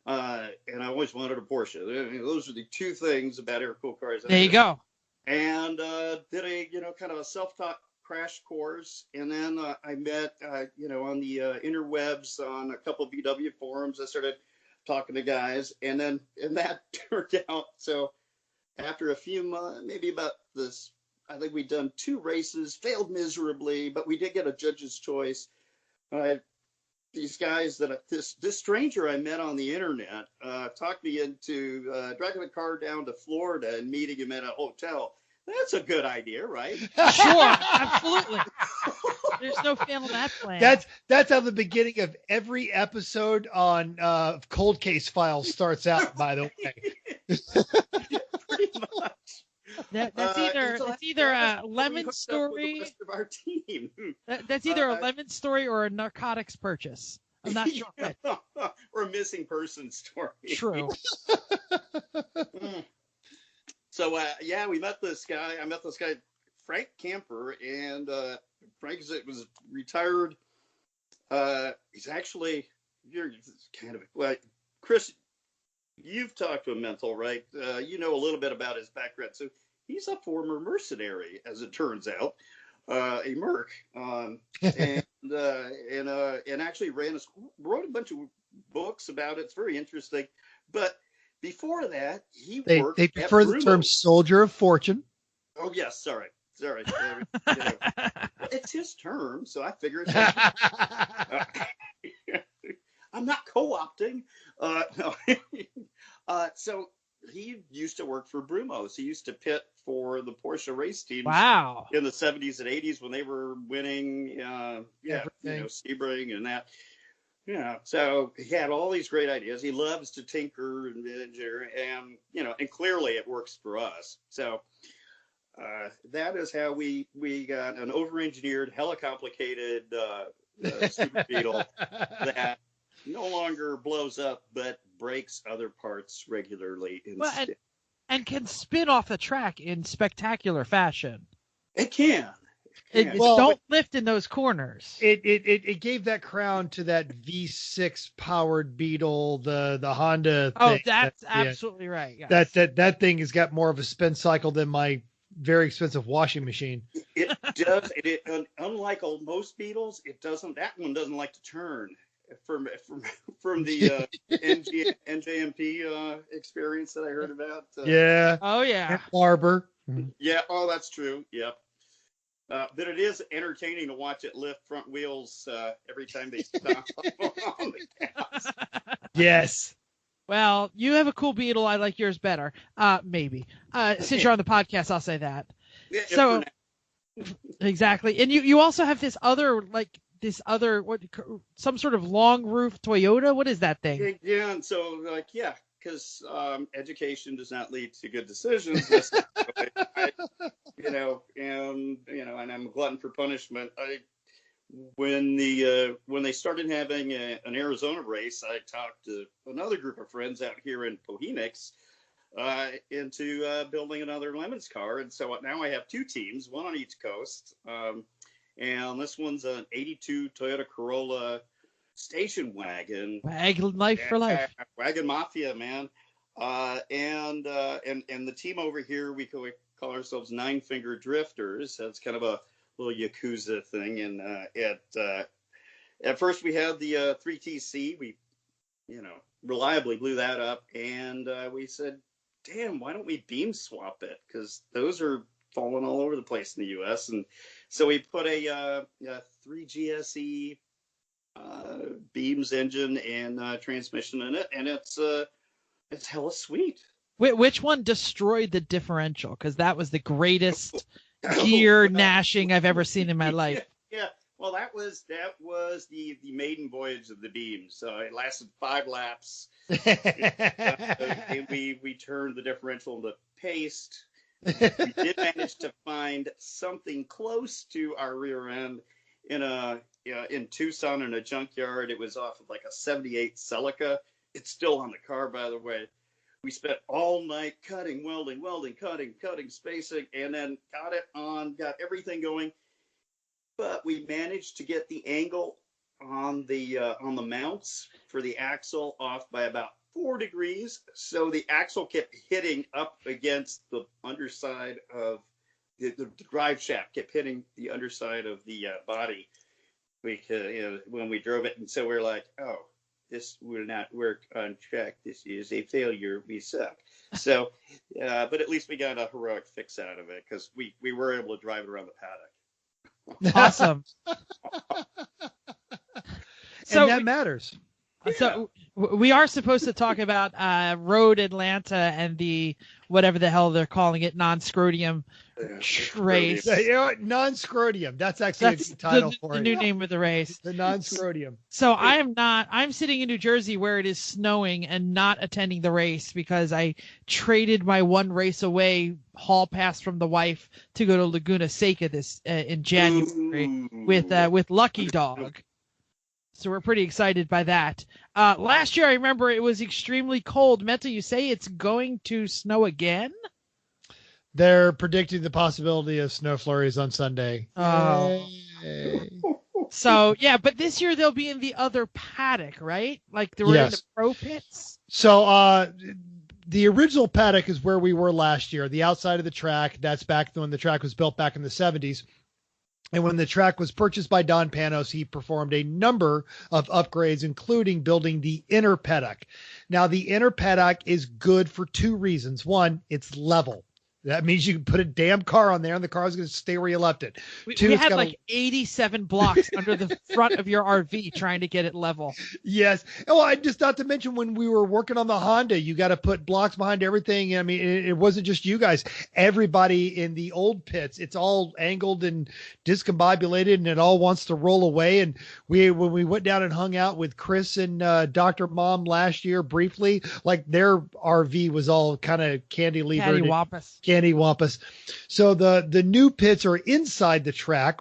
And I always wanted a Porsche. I mean, those are the two things about air-cooled cars. There you go. And did a, kind of a self-taught crash course. And then I met, on the interwebs on a couple of VW forums. I started talking to guys. And that turned out. So after a few months, maybe about this, I think we'd done 2 races, failed miserably, but we did get a judge's choice. These guys this stranger I met on the internet talked me into dragging the car down to Florida and meeting him at a hotel. That's a good idea, right? Sure, absolutely. There's no failing that plan. That's how the beginning of every episode on Cold Case Files starts out, by the way. Pretty much. That's either a lemon story. Of our team. That's either a lemon story or a narcotics purchase. I'm not sure. Or a missing person story. True. So we met this guy. I met this guy, Frank Camper, and Frank was retired. He's actually Chris. You've talked to him, mental, right? You know a little bit about his background. So he's a former mercenary, as it turns out, a merc, and actually wrote a bunch of books about it. It's very interesting. But before that, they prefer the term soldier of fortune. Oh yes, sorry. It's his term, so I figure it's. I'm not co-opting. No. So he used to work for Brumos. He used to pit for the Porsche race teams. Wow. In the 70s and 80s when they were winning, Sebring and that. So he had all these great ideas. He loves to tinker and engineer, and clearly it works for us. So that is how we got an over-engineered, hella complicated Super Beetle that no longer blows up, but breaks other parts regularly instead. And can spin off the track in spectacular fashion. It can. Don't lift in those corners. It gave that crown to that V6 powered Beetle, the Honda. Oh, thing. that's absolutely right. Yes. That thing has got more of a spin cycle than my very expensive washing machine. It does. Unlike most Beetles, that one doesn't like to turn. From the NJMP experience that I heard about. Yeah. Oh yeah. Barber. Yeah. Oh, that's true. Yep. But it is entertaining to watch it lift front wheels every time they stop on the gas. Yes. Well, you have a cool Beetle. I like yours better. Maybe. Since you're on the podcast, I'll say that. Yeah, so exactly. And you also have this other some sort of long roof Toyota. What is that thing? Yeah. And so because education does not lead to good decisions. And I'm a glutton for punishment. When they started having an Arizona race, I talked to another group of friends out here in Phoenix into building another Lemons car. And so now I have 2 teams, one on each coast. And this one's an 82 Toyota Corolla station wagon. Wagon life for life. Wagon Mafia, man. And the team over here, we call ourselves Nine Finger Drifters. That's kind of a little Yakuza thing. And at first we had the 3TC. We, reliably blew that up. And we said, damn, why don't we beam swap it? Because those are falling all over the place in the U.S. And so we put a 3GSE Beams engine and transmission in it, and it's hella sweet. Which one destroyed the differential? Because that was the greatest gear gnashing I've ever seen in my life. Yeah. Well, that was the maiden voyage of the beam. So it lasted 5 laps. And we turned the differential into paste. We did manage to find something close to our rear end in Tucson in a junkyard. It was off of like a 78 Celica. It's still on the car, by the way. We spent all night cutting, welding, cutting, spacing, and then got everything going. But we managed to get the angle on the mounts for the axle off by about 4 degrees. So the axle kept hitting up against the underside of the drive shaft, kept hitting the underside of the body because when we drove it. And so we're like, oh, this will not work on track. This is a failure. We suck. So, but at least we got a heroic fix out of it because we were able to drive it around the paddock. Awesome. So and that matters. So we are supposed to talk about Road Atlanta and the whatever the hell they're calling it, non-Scrotium race. Non-Scrotium. That's actually a good title for the it. new name of the race. The non-Scrotium. So I'm sitting in New Jersey where it is snowing and not attending the race because I traded my one race away hall pass from the wife to go to Laguna Seca in January with Lucky Dog. So we're pretty excited by that. Last year, I remember it was extremely cold. Meta, you say it's going to snow again? They're predicting the possibility of snow flurries on Sunday. Oh. So, yeah, but this year they'll be in the other paddock, right? Like they were in the pro pits? So the original paddock is where we were last year, the outside of the track. That's back when the track was built back in the 70s. And when the track was purchased by Don Panos, he performed a number of upgrades, including building the inner paddock. Now, the inner paddock is good for 2 reasons. One, it's level. That means you can put a damn car on there and the car is going to stay where you left it. We had like 87 blocks under the front of your RV trying to get it level. Yes. Oh, I just not to mention when we were working on the Honda, you got to put blocks behind everything. I mean, it wasn't just you guys. Everybody in the old pits, it's all angled and discombobulated and it all wants to roll away. And when we went down and hung out with Chris and Dr. Mom last year briefly, like their RV was all kind of candy-wampus. So the new pits are inside the track,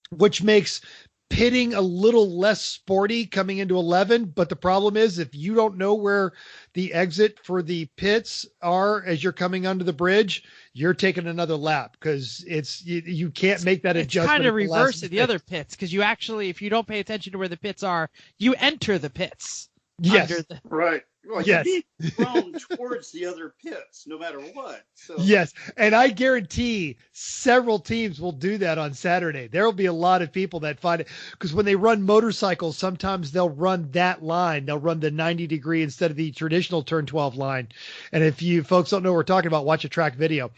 which makes pitting a little less sporty coming into 11. But the problem is if you don't know where the exit for the pits are as you're coming under the bridge, you're taking another lap because you can't make that adjustment. It's kind of reverse of the other pits because you actually, if you don't pay attention to where the pits are, you enter the pits. Yes. Right. Well, yes. You'd be thrown towards the other pits, no matter what. So. Yes, and I guarantee several teams will do that on Saturday. There will be a lot of people that find it because when they run motorcycles, sometimes they'll run that line. They'll run the 90-degree instead of the traditional turn 12 line. And if you folks don't know what we're talking about, watch a track video.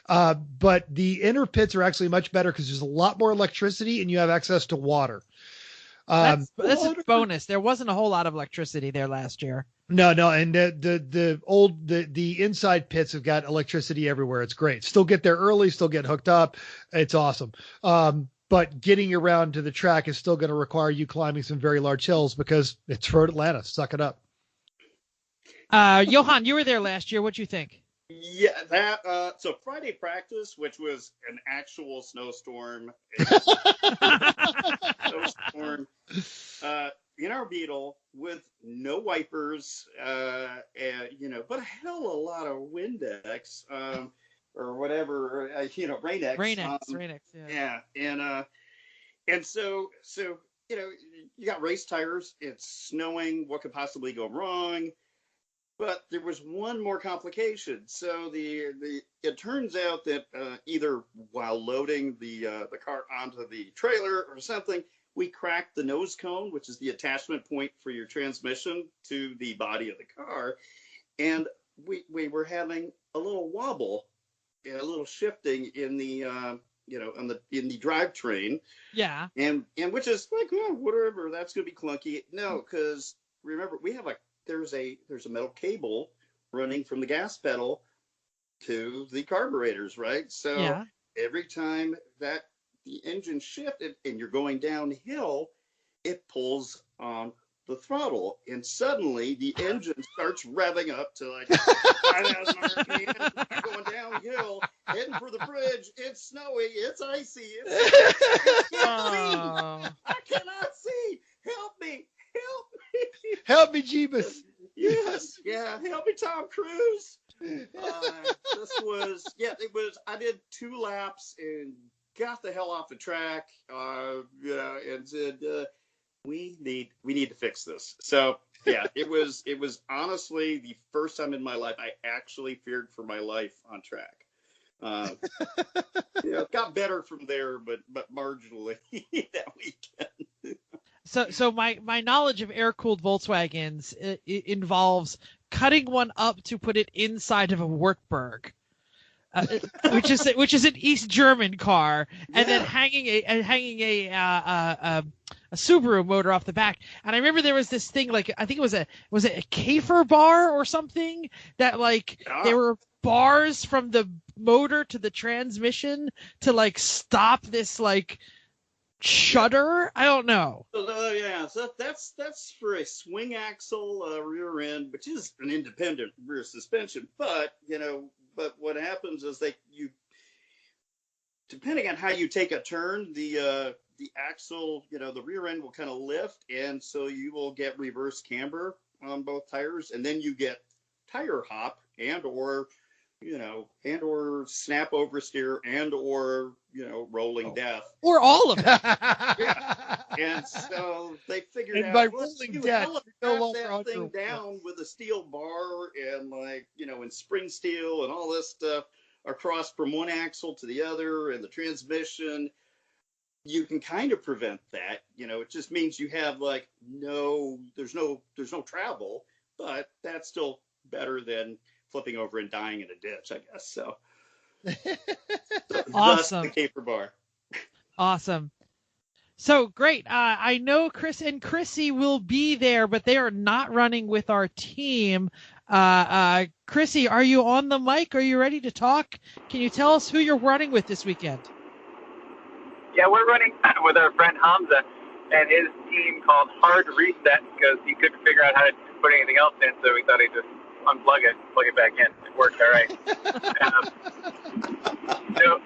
But the inner pits are actually much better because there's a lot more electricity and you have access to water. That's a bonus. There wasn't a whole lot of electricity there last year. No, and the inside pits have got electricity everywhere. It's great. Still get there early, still get hooked up. It's awesome. But getting around to the track is still going to require you climbing some very large hills because it's Road Atlanta. Suck it up. Johan, you were there last year. What'd you think? Yeah, so Friday practice, which was an actual snowstorm, in our Beetle with no wipers, but a hell of a lot of Windex, or whatever, Rain-X. Rain-X, yeah. Yeah, and so, you got race tires, it's snowing, what could possibly go wrong? But there was one more complication. So it turns out that either while loading the car onto the trailer or something, we cracked the nose cone, which is the attachment point for your transmission to the body of the car, and we were having a little wobble, a little shifting in the in the drivetrain. Yeah. And which is like, oh, whatever, that's gonna be clunky. No, because remember we have there's a metal cable running from the gas pedal to the carburetors, right? So, yeah. every time that the engine shifted and you're going downhill, it pulls on the throttle, and suddenly the engine starts revving up to like 5,000 RPM, going downhill, heading for the bridge. It's snowy, it's icy, I can't see. I cannot see. Help me, help me. Help me, Jeebus. Yes, yeah, help me, Tom Cruise. It was, I did 2 laps and got the hell off the track, and said, we need to fix this. So yeah, it was honestly the first time in my life I actually feared for my life on track. It got better from there, but marginally that weekend. So my knowledge of air-cooled Volkswagens it involves cutting one up to put it inside of a Wartburg, which is an East German car, and then hanging a Subaru motor off the back. And I remember there was this thing, like, I think was it a Kafer bar or something, that there were bars from the motor to the transmission to like stop this like shudder. I don't know. So that's for a swing axle rear end, which is an independent rear suspension. But what happens is depending on how you take a turn, the axle, the rear end will kind of lift, and so you will get reverse camber on both tires, and then you get tire hop and or snap oversteer and or rolling death, or all of it. Yeah. And so they figured out, by rolling death, that thing down with a steel bar and and spring steel and all this stuff across from one axle to the other, and the transmission. You can kind of prevent that. It just means you have there's no travel, but that's still better than flipping over and dying in a ditch, I guess. So awesome. Thus the Kafer bar. Awesome. So great. I know Chris and Chrissy will be there, but they are not running with our team. Chrissy, are you on the mic? Are you ready to talk? Can you tell us who you're running with this weekend? Yeah, we're running with our friend Hamza and his team called Hard Reset, because he couldn't figure out how to put anything else in, so we thought he'd just unplug it, plug it back in. It worked all right. So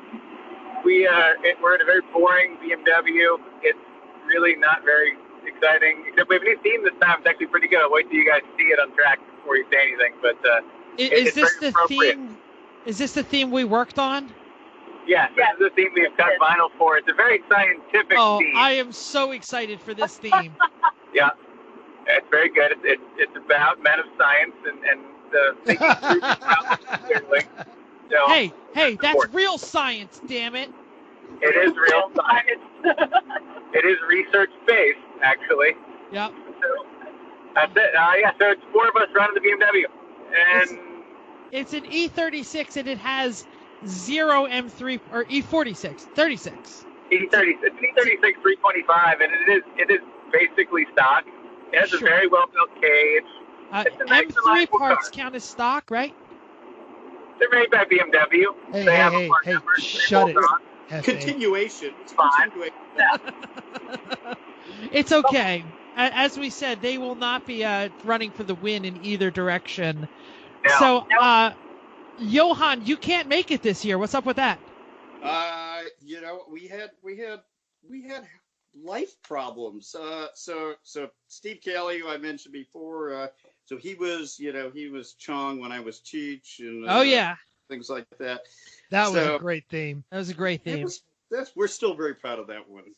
we're in a very boring BMW. It's really not very exciting, except we have a new theme this time. It's actually pretty good. I'll wait till you guys see it on track before you say anything. But is this the theme? Is this the theme we worked on? Yeah, this is the theme we've cut vinyl for. It's a very scientific theme. Oh, I am so excited for this theme. Yeah, it's very good. It's about men of science and thinking through clearly. So, hey, that's real science, damn it. It is real science. It is research-based, actually. Yep. So, that's it. So it's 4 of us running the BMW. And It's an E36 and it has 0 M3 or E46, 36. E36, it's an E36 325, and it is basically stock. It has a very well built cage. It's a nice M3 parts car. count as stock, right? They're made by BMW. Hey, shut it. Continuation. It's fine. It's okay. As we said, they will not be running for the win in either direction. No. So, Johan, you can't make it this year. What's up with that? We had life problems. So Steve Kelly, who I mentioned before, so he was Chong when I was Cheech, and things like that. That was a great theme. That was a great theme. We're still very proud of that one.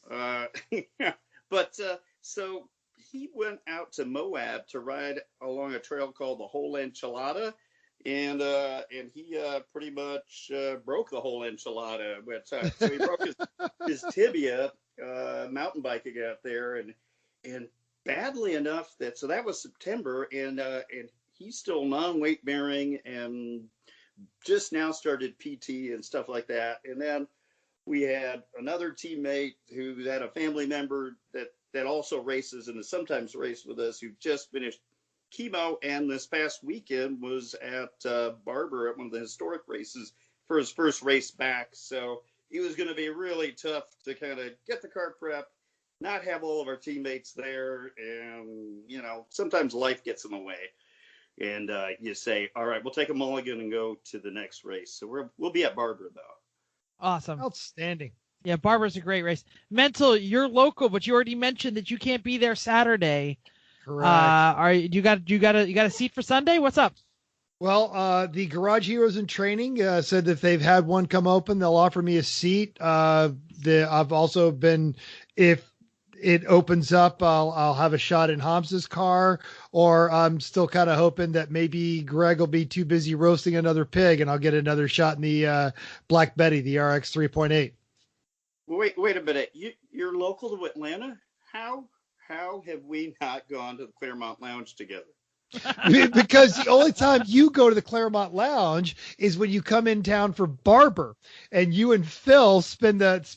But so he went out to Moab to ride along a trail called the Whole Enchilada. And he pretty much broke the whole enchilada. But so he broke his tibia mountain biking out there, and badly enough that was September, and he's still non-weight bearing and just now started PT and stuff like that. And then we had another teammate who had a family member that also races and has sometimes raced with us, who just finished chemo, and this past weekend was at Barber at one of the historic races for his first race back. So it was going to be really tough to kind of get the car prep, not have all of our teammates there, and sometimes life gets in the way. And you say, all right, we'll take a mulligan and go to the next race. So we'll be at Barbara, though. Awesome. Outstanding. Yeah, Barbara's a great race. Mental, you're local, but you already mentioned that you can't be there Saturday. Correct. You got a seat for Sunday? What's up? Well, the Garage Heroes in Training said that if they've had one come open, they'll offer me a seat. I've also been, if it opens up, I'll have a shot in Hobbs's car, or I'm still kind of hoping that maybe Greg will be too busy roasting another pig and I'll get another shot in the Black Betty, the RX 3.8. Wait a minute. You're local to Atlanta? How have we not gone to the Claremont Lounge together? Because the only time you go to the Claremont Lounge is when you come in town for Barber, and you and Phil spend that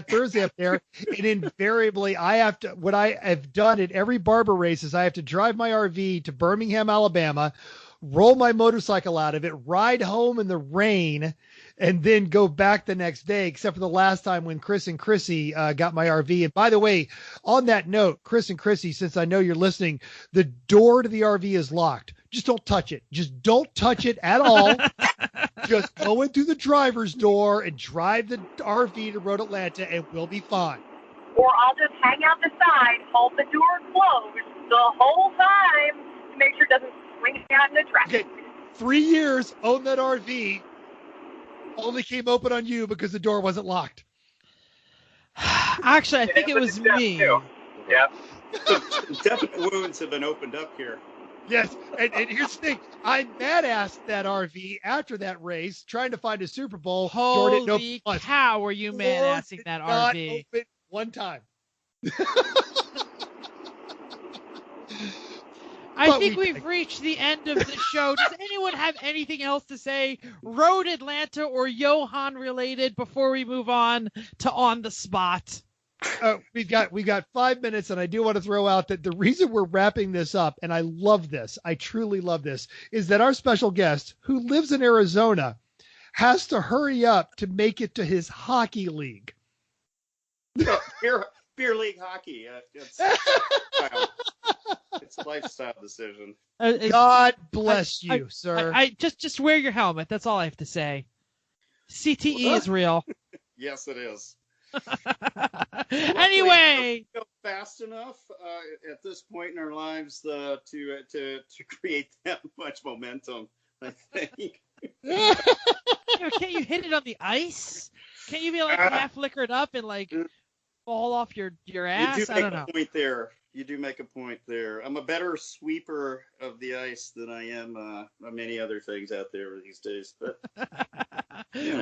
Thursday up there. And invariably, what I have done at every Barber race is I have to drive my RV to Birmingham, Alabama, roll my motorcycle out of it, ride home in the rain, and then go back the next day, except for the last time when Chris and Chrissy got my RV. And by the way, on that note, Chris and Chrissy, since I know you're listening, the door to the RV is locked. Just don't touch it. Just don't touch it at all. Just go in through the driver's door and drive the RV to Road Atlanta, and we'll be fine. Or I'll just hang out the side, hold the door closed the whole time to make sure it doesn't swing out in the traffic. Okay, 3 years, own that RV. Only came open on you because the door wasn't locked. Actually, I think it was me. Too. Yeah. Definite wounds have been opened up here. Yes, and here's the thing. I badassed that RV after that race, trying to find a Super Bowl. Holy cow, were you badassing that RV? Open one time. I think we've reached the end of the show. Does anyone have anything else to say, Road Atlanta or Johan related, before we move on to On the Spot? We've got 5 minutes, and I do want to throw out that the reason we're wrapping this up, and I love this, I truly love this, is that our special guest, who lives in Arizona, has to hurry up to make it to his hockey league. Beer league hockey. It's a lifestyle decision. God bless you, sir. I just wear your helmet. That's all I have to say. CTE is real. Yes, it is. Anyway, go fast enough at this point in our lives to create that much momentum, I think. Can't you hit it on the ice? Can't you be like half liquored up and like fall off your ass? I don't know. You do make a point there. I'm a better sweeper of the ice than I am many other things out there these days. But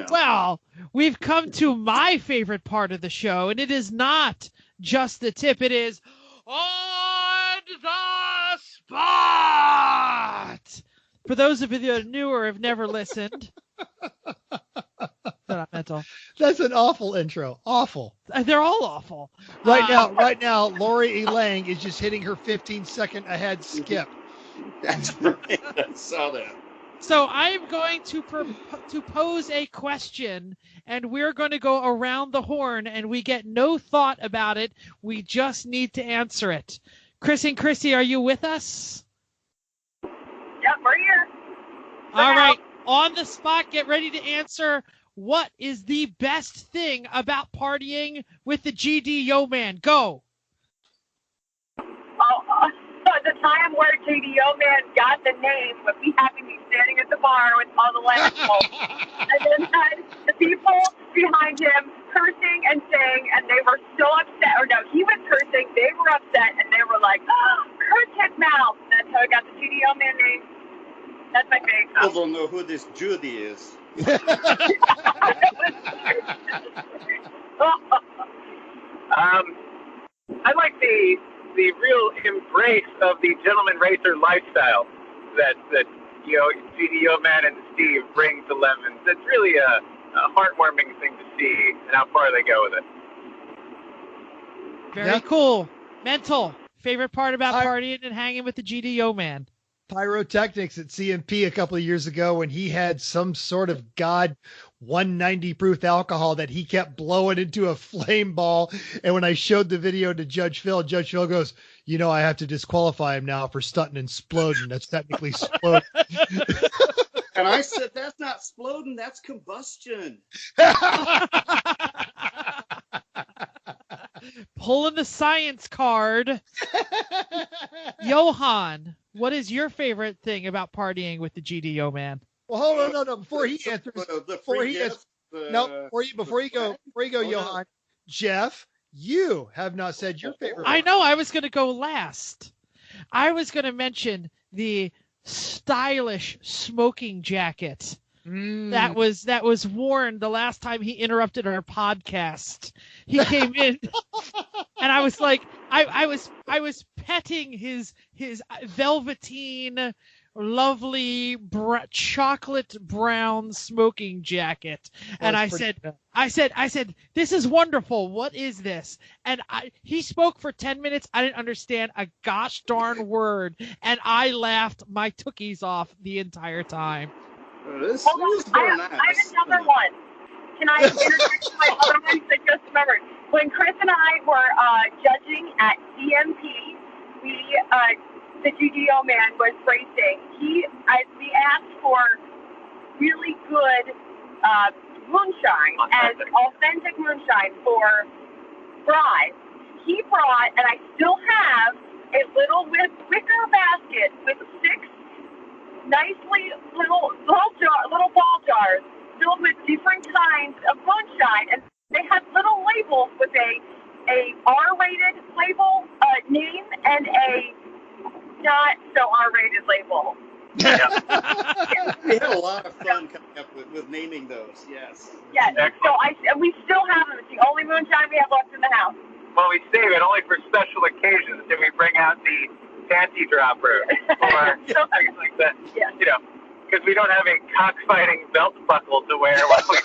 Well, we've come to my favorite part of the show, and it is not just the tip. It is On the Spot. For those of you that are new or have never listened. Shut up, Mental. That's an awful intro. Awful. They're all awful. Right now, Lori Elang is just hitting her 15-second ahead skip. That's right. I saw that. So I'm going to pose a question, and we're going to go around the horn, and we get no thought about it. We just need to answer it. Chris and Chrissy, are you with us? Yep, we're here. All right. On the spot, get ready to answer. What is the best thing about partying with the GD Yoman? Go. The time where GD Yoman got the name, but we happened to be standing at the bar with all the lights and then had the people behind him cursing and saying, and they were so upset. Or no, he was cursing, they were upset, and they were like, oh, curse his mouth. That's how I got the GD Yoman name. That's my favorite. I don't know who this Judy is. I like the real embrace of the gentleman racer lifestyle that GD Yoman and Steve bring to Lemons. It's really a heartwarming thing to see, and how far they go with it. Very cool. Mental. Favorite part about partying and hanging with the GD Yoman? Pyrotechnics at CMP a couple of years ago when he had some sort of 190 proof alcohol that he kept blowing into a flame ball. And when I showed the video to Judge Phil goes, I have to disqualify him now for stunting and sploding. That's technically sploding. And I said, that's not sploding, that's combustion. Pulling the science card. Johan, what is your favorite thing about partying with the GD Yoman? Well, hold on, no. Before he answers, before you go, Johan, Jeff, you have not said your favorite. I know. I was going to go last. I was going to mention the stylish smoking jacket that was worn the last time he interrupted our podcast. He came in, and I was like, I was petting his velveteen, lovely chocolate brown smoking jacket, and I said, this is wonderful. What is this? And he spoke for 10 minutes. I didn't understand a gosh darn word, and I laughed my tookies off the entire time. Hold on, I have another one. Can I introduce my other one? I just remembered. When Chris and I were judging at EMP, the GD Yoman was racing. We asked for really good moonshine and authentic moonshine for Bryce. He brought, and I still have, a little wicker basket with 6 nicely little ball jars filled with different kinds of moonshine, and they had little labels with a R-rated label name and a not so R-rated label. We had a lot of fun coming up with naming those. Yes. Yes. So we still have them. It's the only moonshine we have left in the house. Well, we save it only for special occasions. Then we bring out the panty dropper or things like that. Yeah. Because we don't have a cockfighting belt buckle to wear while we.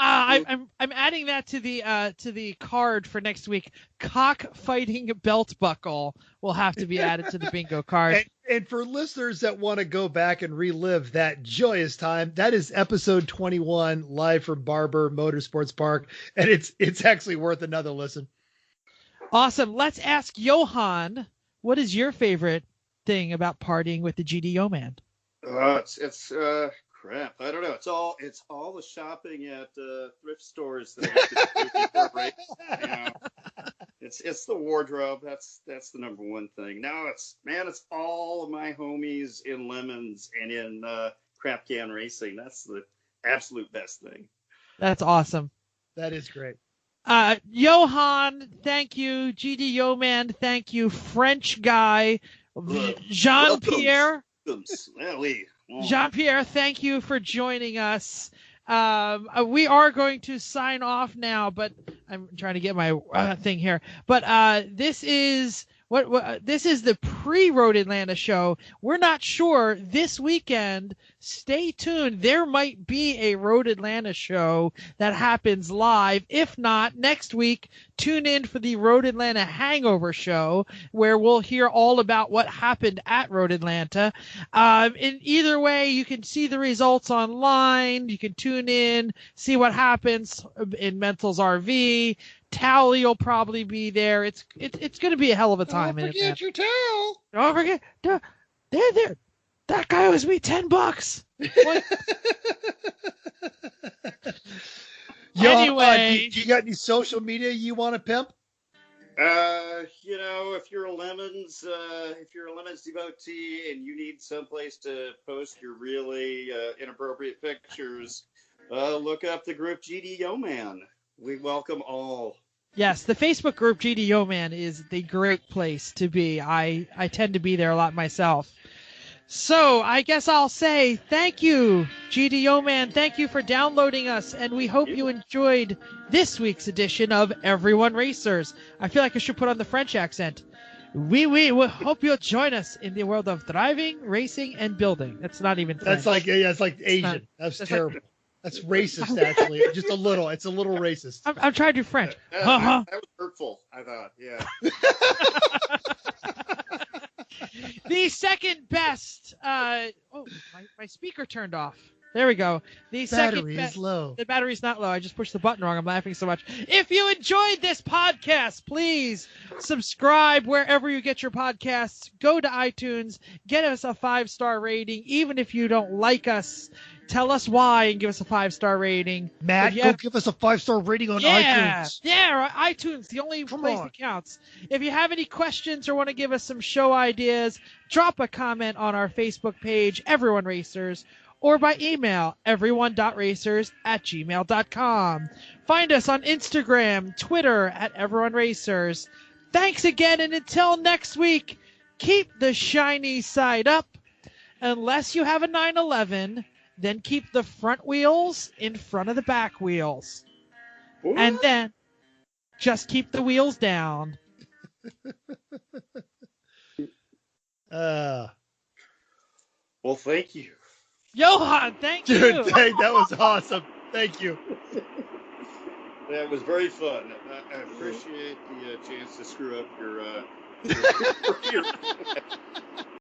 I'm adding that to the card for next week. Cockfighting belt buckle will have to be added to the bingo card. And for listeners that want to go back and relive that joyous time, that is episode 21, live from Barber Motorsports Park, and it's actually worth another listen. Awesome. Let's ask Johan, what is your favorite thing about partying with the GD Yoman? It's crap. I don't know. It's all the shopping at thrift stores that I have to do before race. It's the wardrobe. That's the number one thing. Now it's all of my homies in Lemons and in Crap Can Racing. That's the absolute best thing. That's awesome. That is great. Johan, thank you. GD Yoman, thank you. French guy, Jean-Pierre. Jean-Pierre, thank you for joining us. We are going to sign off now, but I'm trying to get my thing here. But this is this is the pre-Road Atlanta show. We're not sure this weekend. Stay tuned. There might be a Road Atlanta show that happens live. If not, next week, tune in for the Road Atlanta Hangover show, where we'll hear all about what happened at Road Atlanta. In either way, you can see the results online. You can tune in, see what happens in Mental's RV. Tally will probably be there. It's going to be a hell of a time. Don't forget your towel. Don't forget. There. That guy owes me $10. Anyway, you got any social media you want to pimp? If you're a Lemons devotee and you need someplace to post your really inappropriate pictures, look up the group GD Yoman. We welcome all. Yes, the Facebook group GD Yoman is the great place to be. I tend to be there a lot myself. So I guess I'll say thank you, GD Yoman. Thank you for downloading us, and we hope you enjoyed this week's edition of Everyone Racers. I feel like I should put on the French accent. We hope you'll join us in the world of driving, racing, and building. That's not even French. It's like Asian. That's terrible. Like, that's racist, actually. Just a little. It's a little racist. I'm trying to do French. That was hurtful, I thought. Yeah. The second best. My speaker turned off. There we go. The Battery is low. The battery's not low. I just pushed the button wrong. I'm laughing so much. If you enjoyed this podcast, please subscribe wherever you get your podcasts. Go to iTunes. Get us a 5-star rating. Even if you don't like us, tell us why and give us a 5-star rating. Matt, go give us a 5-star rating on iTunes. Yeah, iTunes, the only place that counts. If you have any questions or want to give us some show ideas, drop a comment on our Facebook page, Everyone Racers, or by email, everyone.racers@gmail.com. Find us on Instagram, Twitter, @EveryoneRacers. Thanks again, and until next week, keep the shiny side up. Unless you have a 911, then keep the front wheels in front of the back wheels. What? And then just keep the wheels down. Well, thank you. Johan, thank you. Dude, that was awesome. Thank you. That was very fun. I appreciate the chance to screw up your